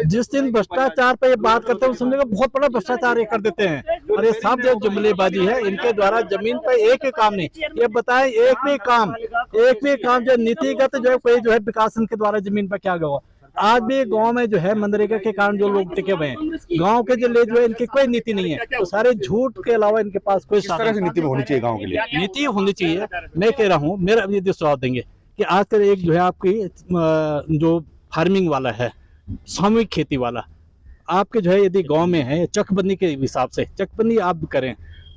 जिस दिन भ्रष्टाचार पे ये बात करते हैं समझने का बहुत बड़ा भ्रष्टाचार ये कर देते हैं। और ये सब जो जुमलेबाजी है, इनके द्वारा जमीन पे एक भी काम नहीं, ये बताएं एक भी काम जो नीतिगत जो है कोई जो है विकास इनके द्वारा जमीन पर क्या हुआ। आज भी गांव में जो है मनरेगा के कारण जो लोग टिके हुए हैं, गांव के जो इनकी कोई नीति नहीं है, तो सारे झूठ के अलावा इनके पास कोई तरह से नीति में होनी चाहिए गांव के लिए? नीति होनी चाहिए। मैं कह रहा हूँ, मेरा यदि सुझाव देंगे कि आजकल एक जो है आपकी जो फार्मिंग वाला है, सामूहिक खेती वाला, आपके जो है यदि गाँव में है चकबंदी के हिसाब से चकबंदी आप करें।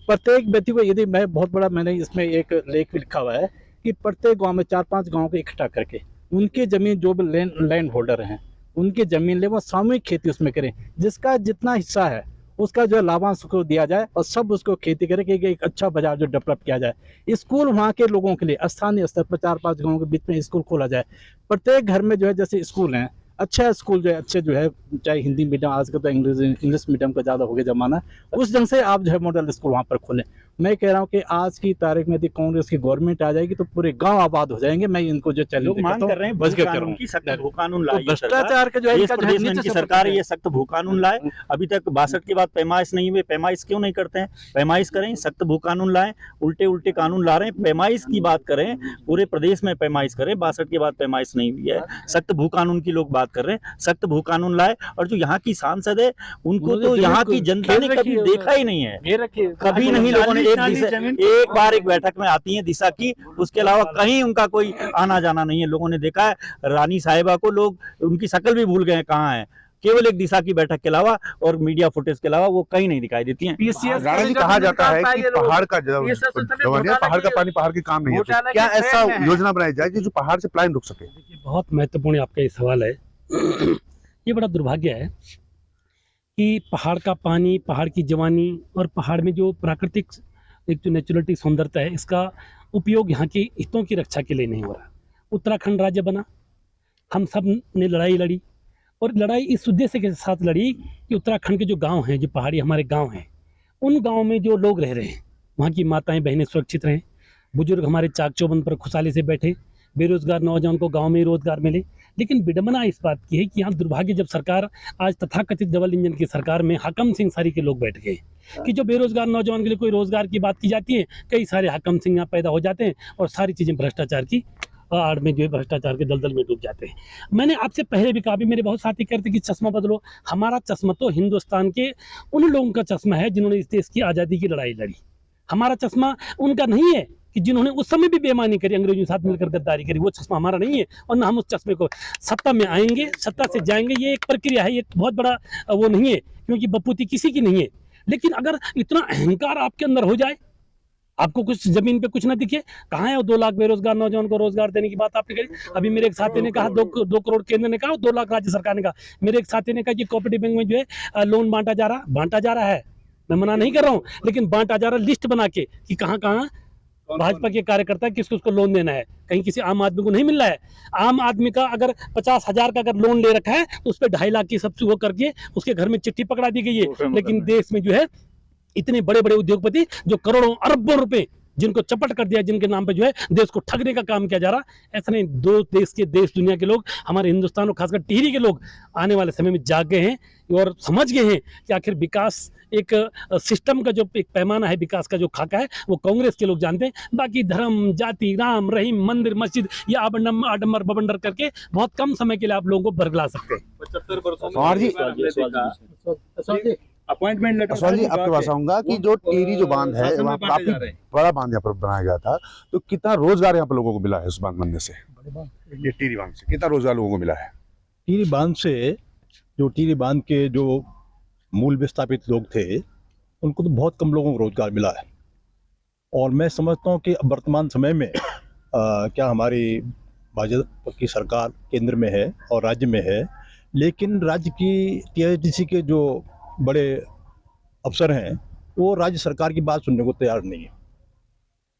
प्रत्येक व्यक्ति को यदि मैंने इसमें एक लेख भी लिखा हुआ है कि प्रत्येक गाँव में 4-5 गाँव को इकट्ठा करके उनकी जमीन जो भी लैंड होल्डर हैं उनकी जमीन ले वो सामूहिक खेती उसमें करें। जिसका जितना हिस्सा है उसका जो लाभांश को दिया जाए और सब उसको खेती करे कि एक अच्छा बाजार जो डेवलप किया जाए। स्कूल वहाँ के लोगों के लिए स्थानीय स्तर पर 4-5 गाँव के बीच में स्कूल खोला जाए। प्रत्येक घर में जो है जैसे स्कूल हैं, अच्छा स्कूल जो है अच्छे जो है, चाहे हिंदी मीडियम, आजकल तो इंग्लिश मीडियम का ज़्यादा हो गया ज़माना, उस ढंग से आप जो है मॉडल स्कूल वहाँ पर खोलें। मैं कह रहा हूँ कि आज की तारीख में यदि कांग्रेस की गवर्नमेंट आ जाएगी तो पूरे गांव आबाद हो जाएंगे। मैं इनको जो चैलेंज लोग मांग कर रहे हैं बस क्या कानून की, सख्त भू कानून तो लाए। भ्रष्टाचार का जो है इस इनका जो है प्रदेश में नीचे इनकी से सरकार ऊपर ये सख्त भू कानून लाए। अभी तक 62 के बाद पैमाइश नहीं हुए, पैमाइश क्यों नहीं करते हैं? पैमाइश करें, सख्त भू कानून लाएं। उल्टे कानून ला रहे हैं। पैमाइश की बात करें, पूरे प्रदेश में पैमाइश करें। 62 के बाद पैमाइश नहीं हुई है, सख्त भू कानून की लोग बात कर रहे हैं। सख्त भू कानून लाए। और जो यहाँ की सांसद है उनको तो यहाँ की जनता ने कभी देखा ही नहीं है, कभी नहीं। लोगों ने एक बार एक बैठक में आती है दिशा की, उसके अलावा कहीं उनका कोई आना जाना नहीं है। लोगों ने देखा है रानी साहिबा को, लोग उनकी शक्ल भी भूल गए हैं कहाँ है। केवल एक दिशा की बैठक के अलावा और मीडिया फुटेज के अलावा वो कहीं नहीं दिखाई देती हैं। राणा जी, कहा जाता है कि पहाड़ का पहाड़ का पानी पहाड़ के काम नहीं है, तो क्या ऐसा योजना बनाई जाए कि जो पहाड़ से पलायन रुक सके? बहुत महत्वपूर्ण आपका ये सवाल है। ये बड़ा दुर्भाग्य है कि पहाड़ का पानी, पहाड़ की जवानी और पहाड़ में जो प्राकृतिक एक जो नेचुरलिटी सौंदर्यता है, इसका उपयोग यहाँ के हितों की रक्षा के लिए नहीं हो रहा। उत्तराखंड राज्य बना, हम सब ने लड़ाई लड़ी, और लड़ाई इस उद्देश्य के साथ लड़ी कि उत्तराखंड के जो गांव हैं, जो पहाड़ी हमारे गांव हैं, उन गांव में जो लोग रह रहे हैं, वहाँ की माताएं बहनें सुरक्षित रहें, बुजुर्ग हमारे चाक चौबंद पर खुशहाली से बैठे, बेरोजगार नौजवान को गांव में ही रोजगार मिले। लेकिन विडंबना इस बात की है कि यहाँ दुर्भाग्य, जब सरकार आज तथाकथित डबल इंजन की सरकार में हाकम सिंह सारी के लोग बैठ गए कि जो बेरोजगार नौजवान के लिए कोई रोजगार की बात की जाती है, कई सारे हाकम सिंह यहाँ पैदा हो जाते हैं और सारी चीज़ें भ्रष्टाचार की आड़ में जो है भ्रष्टाचार के दलदल में डूब जाते हैं। मैंने आपसे पहले भी कहा, भी मेरे बहुत साथी कहते कि चश्मा बदलो। हमारा चश्मा तो हिंदुस्तान के उन लोगों का चश्मा है जिन्होंने इस देश की आज़ादी की लड़ाई लड़ी। हमारा चश्मा उनका नहीं है कि जिन्होंने उस समय भी बेईमानी करी, अंग्रेजों के साथ मिलकर गद्दारी करी। वो चश्मा हमारा नहीं है, और ना हम उस चश्मे को, सत्ता में आएंगे सत्ता से जाएंगे, ये एक प्रक्रिया है, ये बहुत बड़ा वो नहीं है, क्योंकि बपूती किसी की नहीं है। लेकिन अगर इतना अहंकार आपके अंदर हो जाए, आपको कुछ जमीन पे कुछ ना दिखे, कहाँ है वो 2 लाख बेरोजगार नौजवान को रोजगार देने की बात आपने करी? अभी मेरे एक साथी ने कहा 2 करोड़ केंद्र ने कहा, 2 लाख राज्य सरकार ने कहा। मेरे एक साथी ने कहा कि कोऑपरेटिव बैंक में जो है लोन बांटा जा रहा है। मैं मना नहीं कर रहा हूँ, लेकिन बांटा जा रहा, लिस्ट बना के कि कहाँ कहाँ भाजपा के कार्यकर्ता किसको उसको लोन देना है। कहीं किसी आम आदमी को नहीं मिल रहा है। आम आदमी का अगर 50,000 का अगर लोन ले रखा है तो उस पर 2.5 लाख की सब्सिडी वो करके उसके घर में चिट्ठी पकड़ा दी गई है। लेकिन देश में जो है इतने बड़े बड़े उद्योगपति जो करोड़ों अरबों रुपए जिनको चपट कर दिया, जिनके नाम पे जो है देश को ठगने का काम किया जा रहा, ऐसा नहीं। देश दुनिया के लोग, हमारे हिंदुस्तान और खासकर टिहरी के लोग आने वाले समय में जाग गए हैं और समझ गए हैं कि आखिर विकास एक सिस्टम का जो एक पैमाना है, विकास का जो खाका है, वो कांग्रेस के लोग जानते हैं। बाकी धर्म, जाति, राम, रहीम, मंदिर, मस्जिद, या आडम्बर बबंडर करके बहुत कम समय के लिए आप लोगों को बरगला सकते हैं। 75 वर्षों अपॉइंटमेंट लेटर जी आपके पास आऊंगा कि जो टिहरी जो बांध है, वहाँ काफी बड़ा बांध यहाँ पर बनाया गया था, तो कितना रोजगार यहाँ पर लोगों को मिला है उस बांध बनने से? ये टिहरी बांध से कितना रोजगार लोगों को मिला है? टिहरी बांध से, जो टिहरी बांध के जो मूल विस्थापित लोग थे, उनको तो बहुत कम लोगों को रोजगार मिला है। और मैं समझता हूँ कि वर्तमान समय में क्या हमारी भाजपा की सरकार केंद्र में है और राज्य में है, लेकिन राज्य की टीआईडीसी के जो बड़े अफसर हैं वो राज्य सरकार की बात सुनने को तैयार नहीं है,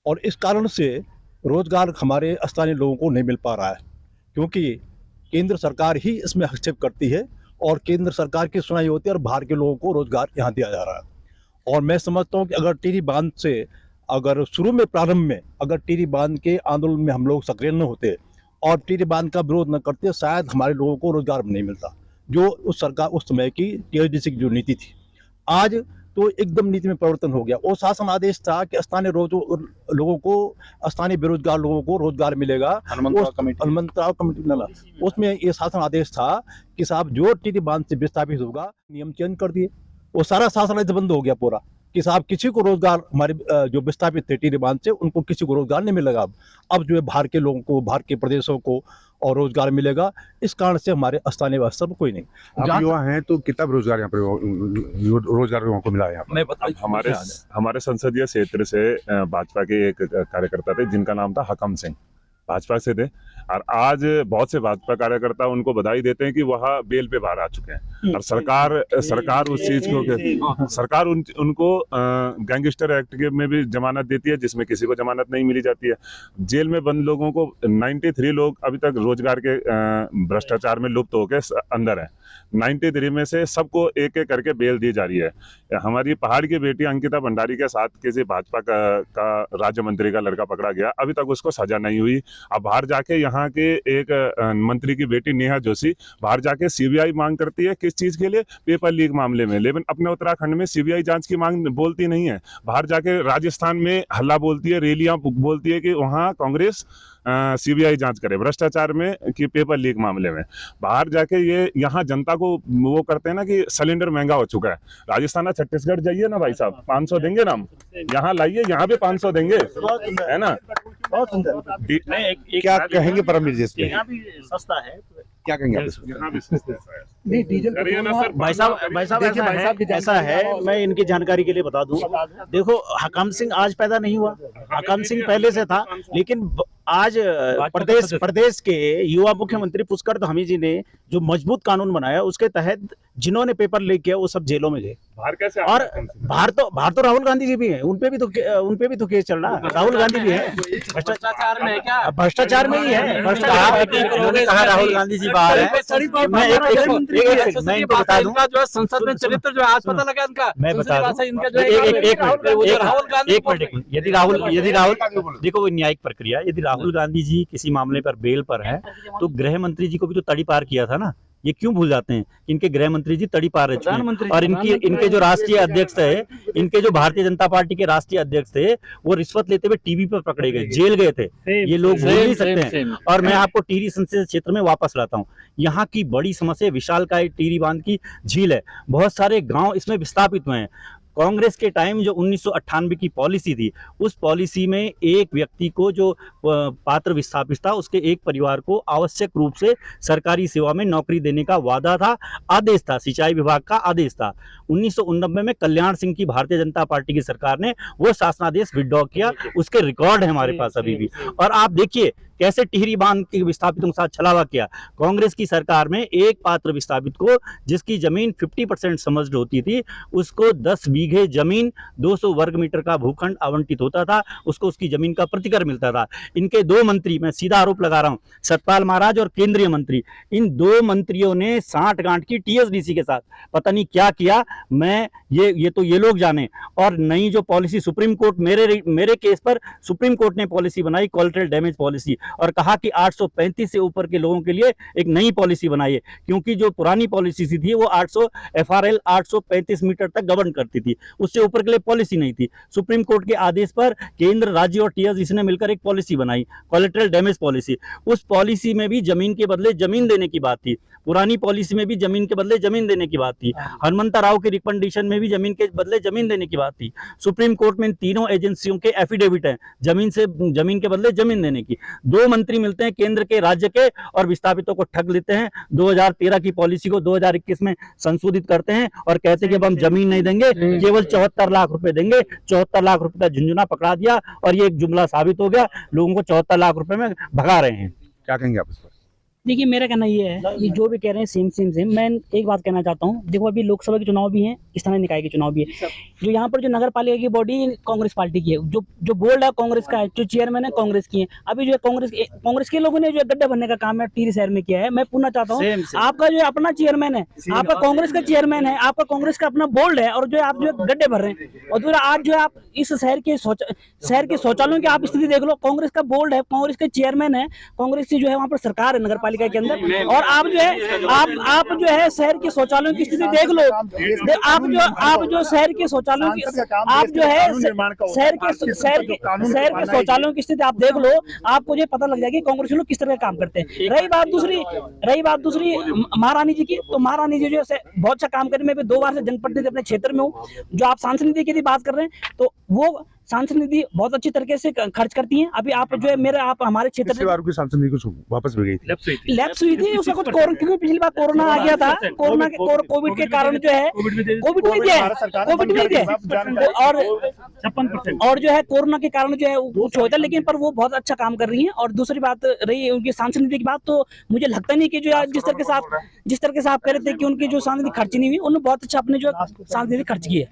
और इस कारण से रोजगार हमारे स्थानीय लोगों को नहीं मिल पा रहा है, क्योंकि केंद्र सरकार ही इसमें हस्तक्षेप करती है और केंद्र सरकार की सुनाई होती है और बाहर के लोगों को रोजगार यहाँ दिया जा रहा है। और मैं समझता हूँ कि अगर टिहरी बांध से, अगर शुरू में प्रारंभ में अगर टिहरी बांध के आंदोलन में हम लोग सक्रिय न होते और टिहरी बांध का विरोध न करते, शायद हमारे लोगों को रोजगार नहीं मिलता। जो उस सरकार उस समय की टीआईडीसी की जो नीति थी, आज तो एकदम नीति में परिवर्तन हो गया। वो शासन आदेश था कि स्थानीय लोगों को, स्थानीय बेरोजगार लोगों को रोजगार मिलेगा। हनुमंतराव कमेटी उसमें ये शासन आदेश था कि साहब जो टिहरी बांध से विस्थापित होगा, नियम चेंज कर दिए। वो सारा शासन आदेश बंद हो गया पूरा कि साहब किसी को रोजगार, हमारे जो विस्थापित थे टिहरी बांध से, उनको किसी को रोजगार नहीं मिलेगा। अब जो है बाहर के लोगों को, बाहर के प्रदेशों को और रोजगार मिलेगा। इस कारण से हमारे स्थानीय स्तर पर कोई नहीं। आप युवा हैं तो कितना रोजगार यहाँ पर रोजगार लोगों को मिला है? मैं हमारे संसदीय क्षेत्र से भाजपा के एक कार्यकर्ता थे जिनका नाम था हकम सिंह, भाजपा से थे, और आज बहुत से भाजपा कार्यकर्ता उनको बधाई देते हैं कि वह बेल पे बाहर आ चुके हैं। और सरकार उस चीज को सरकार उनको गैंगस्टर एक्ट के में भी जमानत देती है, जिसमें किसी को जमानत नहीं मिली जाती है। जेल में बंद लोगों को 93 लोग अभी तक रोजगार के भ्रष्टाचार में लुप्त होकर अंदर है। 93 में से सबको एक एक करके बेल दी जा रही है। हमारी पहाड़ की बेटी अंकिता भंडारी के साथ किसी भाजपा का राज्य मंत्री का लड़का पकड़ा गया, अभी तक उसको सजा नहीं हुई। अब बाहर जाके यहाँ के एक मंत्री की बेटी नेहा जोशी बाहर जाके सीबीआई मांग करती है, किस चीज के लिए? पेपर लीक मामले में। लेकिन अपने उत्तराखंड में सीबीआई जांच की मांग बोलती नहीं है। बाहर जाके राजस्थान में हल्ला बोलती है, रैलियां बोलती है कि वहाँ कांग्रेस सीबीआई जांच करे भ्रष्टाचार में कि पेपर लीक मामले में। बाहर जाके ये यहाँ जनता को वो करते हैं ना कि सिलेंडर महंगा हो चुका है। राजस्थान छत्तीसगढ़ जाइए ना भाई साहब, 500 देंगे ना हम, यहाँ लाइए यहाँ पे 500 देंगे, है ना? बहुत सुंदर। क्या कहेंगे परमवीर जी इस पे? यहाँ भी सस्ता है, क्या कहेंगे आप इस पे? यहाँ भी सस्ता है। नहीं, डीजल भाई साहब ऐसा है, मैं इनकी जानकारी के लिए बता दूं। देखो, हकम सिंह आज पैदा नहीं हुआ, हकम सिंह पहले से था। लेकिन आज प्रदेश के युवा मुख्यमंत्री पुष्कर धामी जी ने जो मजबूत कानून बनाया, उसके तहत जिन्होंने पेपर लीक किया वो सब जेलों में गए। बाहर कैसे? और बाहर तो राहुल गांधी जी भी हैं, उनपे भी तो केस चल रहा है। राहुल गांधी भी है भ्रष्टाचार में, क्या भ्रष्टाचार में ही है। कहा राहुल गांधी जी बाहर है। मैं इनको बता दूं, जो है संसद में चरित्र जो आज पता लगा इनका, मैं बता दूं, इनका जो है राहुल गांधी। एक मिनट, यदि राहुल देखो, वो न्यायिक प्रक्रिया, यदि राहुल गांधी जी किसी मामले पर बेल पर है तो गृह मंत्री जी को भी तो तड़ी पार किया था ना। ये क्यों भूल जाते हैं? इनके गृह मंत्री जी तड़ी पार रह चुके हैं। और इनके जो राष्ट्रीय अध्यक्ष थे, इनके जो भारतीय जनता पार्टी के राष्ट्रीय अध्यक्ष थे, वो रिश्वत लेते हुए टीवी पर पकड़े गए, जेल गए थे। ये लोग भूल नहीं सकते हैं। और मैं आपको टिहरी संसदीय क्षेत्र में वापस लाता हूँ। यहाँ की बड़ी समस्या विशालकाय टिहरी बांध की झील है। बहुत सारे गाँव इसमें विस्थापित हुए हैं। कांग्रेस के टाइम जो 1998 की पॉलिसी थी, उस पॉलिसी में एक व्यक्ति को जो पात्र विस्थापित था, उसके एक परिवार को आवश्यक रूप से सरकारी सेवा में नौकरी देने का वादा था, आदेश था, सिंचाई विभाग का आदेश था। 1989 में कल्याण सिंह की भारतीय जनता पार्टी की सरकार ने वो शासनादेश विड्रॉ किया। उसके रिकॉर्ड है हमारे पास अभी भी। और आप देखिए कैसे टिहरी बांध के विस्थापितों के साथ छलावा किया। कांग्रेस की सरकार में एक पात्र विस्थापित को, जिसकी जमीन 50% समझ होती थी, उसको 10 बीघे जमीन 200 वर्ग मीटर का भूखंड आवंटित होता था, उसको उसकी जमीन का प्रतिकर मिलता था। इनके दो मंत्री, मैं सीधा आरोप लगा रहा हूं, सतपाल महाराज और केंद्रीय मंत्री, इन दो मंत्रियों ने साठ गांठ की टीएसडीसी के साथ पता नहीं क्या किया। मैं ये लोग जाने। और नई जो पॉलिसी सुप्रीम कोर्ट, मेरे केस पर सुप्रीम कोर्ट ने पॉलिसी बनाई, कोलैटरल डैमेज पॉलिसी, और कहा कि 835 से ऊपर के लोगों के लिए एक नई पॉलिसी बनाइए, क्योंकि जो पुरानी पॉलिसी थी वो 800 FRL 835 मीटर तक गवर्न करती थी, उससे ऊपर के लिए पॉलिसी नहीं थी। सुप्रीम कोर्ट के आदेश पर केंद्र, राज्य और टीएसडीसी ने मिलकर एक पॉलिसी बनाई, कोलैटरल डैमेज पॉलिसी। उस पॉलिसी में भी जमीन के बदले जमीन देने की बात थी, पुरानी पॉलिसी में भी जमीन के बदले जमीन देने की बात थी, हनुमंता राव के रिकमेंडेशन में भी जमीन के बदले जमीन देने की बात थी। सुप्रीम कोर्ट में इन तीनों एजेंसियों के एफिडेविट हैं जमीन के बदले जमीन देने की। दो मंत्री मिलते हैं केंद्र के, राज्य के, और विस्थापितों को ठग लेते हैं। 2013 की पॉलिसी को 2021 में संशोधित करते हैं और कहते हैं कि अब हम जमीन नहीं देंगे, केवल 74 लाख रुपए देंगे। 74 लाख रुपए का झुंझुना पकड़ा दिया और ये एक जुमला साबित हो गया। लोगों को 74 लाख रुपए में भगा रहे हैं। क्या कहेंगे आप इस पर? देखिए, मेरा कहना ये है, ये जो भी कह रहे हैं सेम। मैं एक बात कहना चाहता हूँ। देखो, अभी लोकसभा के चुनाव भी हैं, स्थानीय निकाय के चुनाव भी है। जो यहाँ पर जो नगर पालिका की बॉडी कांग्रेस पार्टी की है, जो बोर्ड है कांग्रेस का है, जो चेयरमैन है कांग्रेस की है। अभी जो है कांग्रेस के लोगों ने जो गड्ढे भरने का काम है टिहरी शहर में किया है। मैं पूछना चाहता हूँ, आपका जो अपना चेयरमैन है, आपका कांग्रेस का चेयरमैन है, आपका कांग्रेस का अपना बोर्ड है, और जो आप जो गड्ढे भर रहे हैं। और दूसरा, आज जो आप इस शहर के शौचालयों की आप स्थिति देख लो। कांग्रेस का बोर्ड है, कांग्रेस का चेयरमैन है, कांग्रेस की जो है वहाँ पर सरकार है नगर पालिका के अंदर। और आप जो है शहर के शौचालयों की स्थिति देख लो। आप जो शहर के शौचालयों की, आप जो है शहर के शौचालयों की स्थिति आप देख लो, आपको जो पता लग जाएगा कि कांग्रेस लोग किस तरह का काम करते हैं। रही बात दूसरी महारानी जी की, तो महारानी जी जो है बहुत अच्छा काम करने में 2 बार से जनप्रतिनिधि अपने क्षेत्र में हूँ। जो आप सांसद निधि की बात कर रहे हैं, तो वो सांसद निधि बहुत अच्छी तरीके से खर्च करती हैं। अभी आप जो है मेरे आप हमारे क्षेत्र पिछली बार की सांसद निधि कुछ वापस भी गई थी, लैप्स हुई थी उसका कुछ क्योंकि पिछली बार कोरोना आ गया था, कोरोना के कोविड के कारण जो है कोविड में दिया है, कोविड में दिया और जो है कोरोना के कारण जो है कुछ होता है, लेकिन पर वो बहुत अच्छा काम कर रही है। और दूसरी बात रही उनकी सांसद निधि की बात, तो मुझे लगता नहीं कि जो जिस तरह से आप कह रहे थे कि उनकी जो सांसद निधि खर्च नहीं हुई, उन्होंने बहुत अच्छा अपने जो सांसद निधि खर्च की है।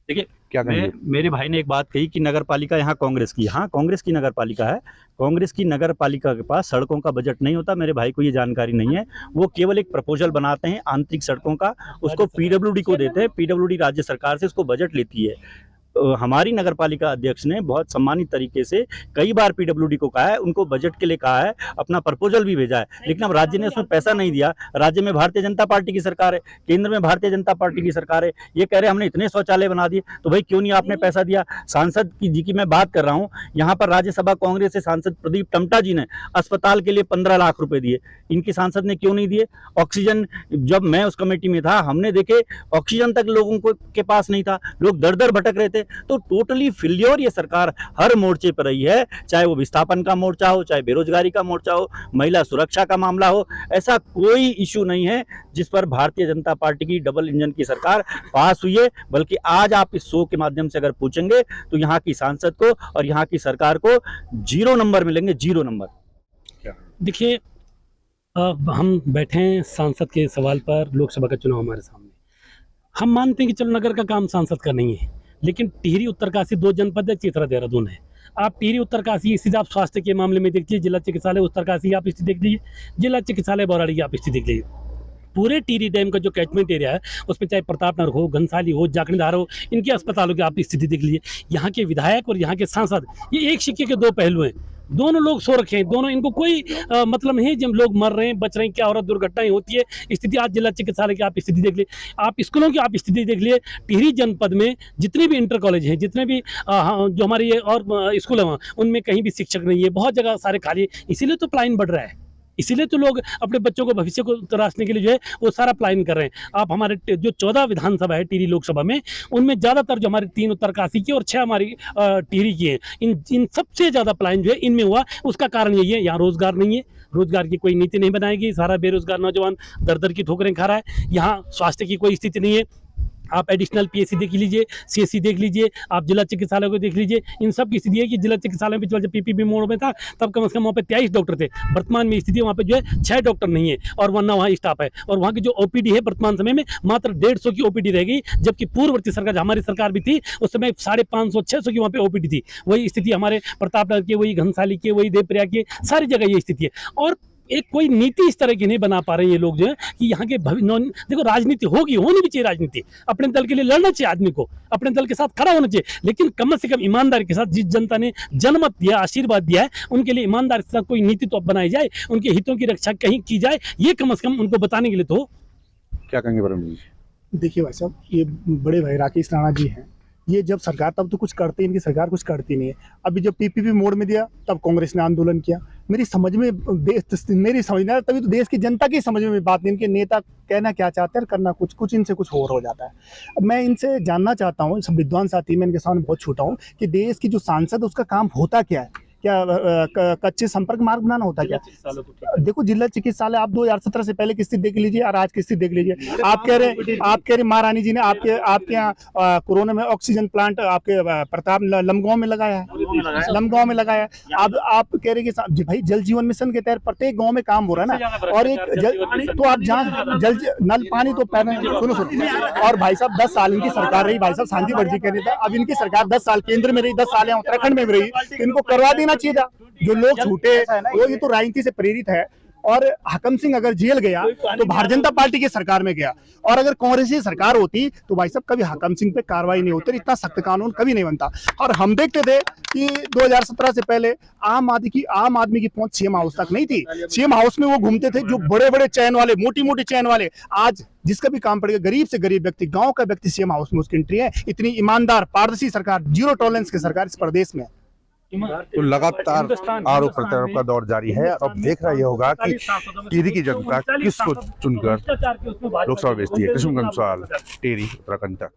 देखिए मेरे भाई ने एक बात कही कि नगर पालिका यहाँ कांग्रेस की, हाँ कांग्रेस की नगर पालिका है, कांग्रेस की नगर पालिका के पास सड़कों का बजट नहीं होता। मेरे भाई को ये जानकारी नहीं है। वो केवल एक प्रपोजल बनाते हैं आंतरिक सड़कों का, उसको पीडब्ल्यूडी को देते हैं, पीडब्ल्यूडी राज्य सरकार से उसको बजट लेती है। हमारी नगर पालिका अध्यक्ष ने बहुत सम्मानित तरीके से कई बार पीडब्ल्यूडी को कहा है, उनको बजट के लिए कहा है, अपना प्रपोजल भी भेजा है, लेकिन अब राज्य ने उसमें पैसा नहीं दिया। राज्य में भारतीय जनता पार्टी की सरकार है, केंद्र में भारतीय जनता पार्टी की सरकार है, ये कह रहे हमने इतने शौचालय बना दिए, तो भाई क्यों नहीं आपने पैसा दिया? सांसद जी की मैं बात कर रहा हूँ, यहाँ पर राज्यसभा कांग्रेस से सांसद प्रदीप टमटा जी ने अस्पताल के लिए 15 लाख रुपए दिए, इनकी सांसद ने क्यों नहीं दिए? ऑक्सीजन, जब मैं उस कमेटी में था, हमने देखे ऑक्सीजन तक लोगों को के पास नहीं था, लोग दर दर भटक रहे थे। तो टोटली फेल्योर ये सरकार हर मोर्चे पर रही है, चाहे वो विस्थापन का मोर्चा हो, चाहे बेरोजगारी का मोर्चा हो, महिला सुरक्षा का मामला हो, ऐसा कोई इशू नहीं है जिस पर भारतीय जनता पार्टी की डबल इंजन की सरकार पास हुई है। बल्कि आज आप इस शो के माध्यम से अगर पूछेंगे तो यहाँ की सांसद को और यहाँ की सरकार को 0 नंबर मिलेंगे, 0 नंबर। देखिए हम बैठे हैं सांसद के सवाल पर, लोकसभा का चुनाव हमारे सामने। हम मानते हैं कि चलो नगर का काम सांसद का नहीं है, लेकिन टिहरी उत्तरकाशी 2 जनपद है, चेतरा देहरादून है। आप टिहरी उत्तरकाशी स्थिति आप स्वास्थ्य के मामले में देखिए, जिला चिकित्सालय उत्तरकाशी आप स्थिति देख लीजिए, जिला चिकित्सालय बौराड़ी की आप स्थिति देख लीजिए। पूरे टिहरी डैम का जो कैचमेंट एरिया है उसमें चाहे प्रतापनगर हो, घनसाली हो, जाखणीधार हो, इनके अस्पतालों की आप स्थिति देख लीजिए। यहाँ के विधायक और यहाँ के सांसद ये एक सिक्के के 2 पहलू हैं। दोनों लोग सो रखे हैं, दोनों, इनको कोई मतलब नहीं। जब लोग मर रहे हैं, बच रहे हैं, क्या हो रहा है, दुर्घटनाएं होती है, स्थिति आज जिला चिकित्सालय की आप स्थिति देख लिए, आप स्कूलों की आप स्थिति देख लिए। टिहरी जनपद में जितने भी इंटर कॉलेज हैं, जितने भी जो हमारे ये और स्कूल हैं, उनमें कहीं भी शिक्षक नहीं है, बहुत जगह सारे खाली है। इसीलिए तो पलायन बढ़ रहा है, इसीलिए तो लोग अपने बच्चों को भविष्य को तराशने के लिए जो है वो सारा प्लान कर रहे हैं। आप हमारे जो 14 विधानसभा है टिहरी लोकसभा में, उनमें ज़्यादातर जो हमारी 3 उत्तरकाशी की और 6 हमारी टिहरी की हैं, इन सबसे ज़्यादा प्लान जो है इनमें हुआ। उसका कारण यही है, यहाँ रोजगार नहीं है, रोजगार की कोई नीति नहीं बनाएगी, सारा बेरोजगार नौजवान दर दर की ठोकरें खा रहा है। यहाँ स्वास्थ्य की कोई स्थिति नहीं है। आप एडिशनल पीएससी देख लीजिए, सीएससी देख लीजिए, आप जिला चिकित्सालय को देख लीजिए। इन सब की स्थिति है कि जिला चिकित्सालय में जब पीपीपी मोड में था तब कम से कम वहाँ पे 23 डॉक्टर थे। वर्तमान में स्थिति वहाँ पे जो है 6 डॉक्टर नहीं है और वरना वहाँ स्टाफ है। और वहाँ की जो ओपीडी है वर्तमान समय में मात्र 150 की ओपीडी रह गई, जबकि पूर्ववर्ती सरकार हमारी सरकार भी थी उस समय 550-600 की वहाँ पे ओपीडी थी। वही स्थिति हमारे प्रतापनगर की, वही घनसाली की, वही देवप्रयाग की, सारी जगह ये स्थिति है। और एक कोई नीति इस तरह की नहीं बना पा रहे हैं ये लोग जो है कि यहाँ के देखो राजनीति होगी, होनी भी चाहिए राजनीति, अपने दल के लिए लड़ना चाहिए, आदमी को अपने दल के साथ खड़ा होना चाहिए, लेकिन कम से कम ईमानदारी के साथ जिस जनता ने जनमत दिया, आशीर्वाद दिया है, उनके लिए ईमानदारी के साथ कोई नीति तो बनाई जाए, उनके हितों की रक्षा कहीं की जाए, ये कम से कम उनको बताने के लिए तो। क्या कहेंगे वरुण जी? देखिए भाई साहब, ये बड़े भाई राकेश राणा जी हैं, ये जब सरकार तब तो कुछ करते, इनकी सरकार कुछ करती नहीं है। अभी जब पीपीपी मोड में दिया तब कांग्रेस ने आंदोलन किया। मेरी समझ में मेरी समझना, तभी तो देश की जनता की समझ में बात नहीं, इनके नेता कहना क्या चाहते हैं, करना कुछ इनसे कुछ और हो जाता है। अब मैं इनसे जानना चाहता हूँ, सब विद्वान साथी, मैं इनके सामने बहुत छूटा हूँ कि देश की जो सांसद है उसका काम होता क्या है? क्या कच्चे संपर्क मार्ग बनाना होता है क्या? देखो जिला चिकित्सालय आप 2017 से पहले की स्थिति देख लीजिए और आज की स्थिति देख लीजिए। आप कह रहे महारानी जी ने आपके यहाँ कोरोना में ऑक्सीजन प्लांट आपके प्रताप लमगांव में लगाया है, लमगांव में लगाया है। अब आप कह रहे कि भाई जल जीवन मिशन के तहत प्रत्येक गाँव में काम हो रहा है ना, और एक तो आप जहाँ जल नल पानी तो पहले सुनो। और भाई साहब 10 साल इनकी सरकार रही, भाई साहब शांति वर्जी कह रहे थे, अब इनकी सरकार 10 साल केंद्र में रही, 10 साल यहाँ उत्तराखंड में भी रही, इनको करवा देना चाहिए था। जो लोग छूटे वो ये तो राजनीति से प्रेरित है। और हकम सिंह अगर जेल गया तो भारतीय जनता पार्टी की सरकार में गया, और अगर कांग्रेस की सरकार होती तो भाई साहब कभी हकम सिंह पे कार्रवाई नहीं होती, इतना सख्त कानून कभी नहीं बनता। और हम देखते थे कि 2017 से पहले आम आदमी की पहुंच सीएम हाउस तक नहीं थी। सीएम हाउस में वो घूमते थे जो बड़े बड़े चैन वाले, मोटी मोटी चैन वाले। आज जिसका भी काम पड़ेगा, गरीब से गरीब व्यक्ति, गांव का व्यक्ति सीएम हाउस में उसकी एंट्री है। इतनी ईमानदार पारदर्शी सरकार, जीरो टॉलरेंस की सरकार इस प्रदेश में। तो लगातार आरोप प्रत्यारोप का दौर जारी है। अब देख रहा यह होगा कि टिहरी की जनता किसको चुनकर लोकसभा भेजती है। कृष्ण कंसाल, टिहरी, उत्तराखंड तक।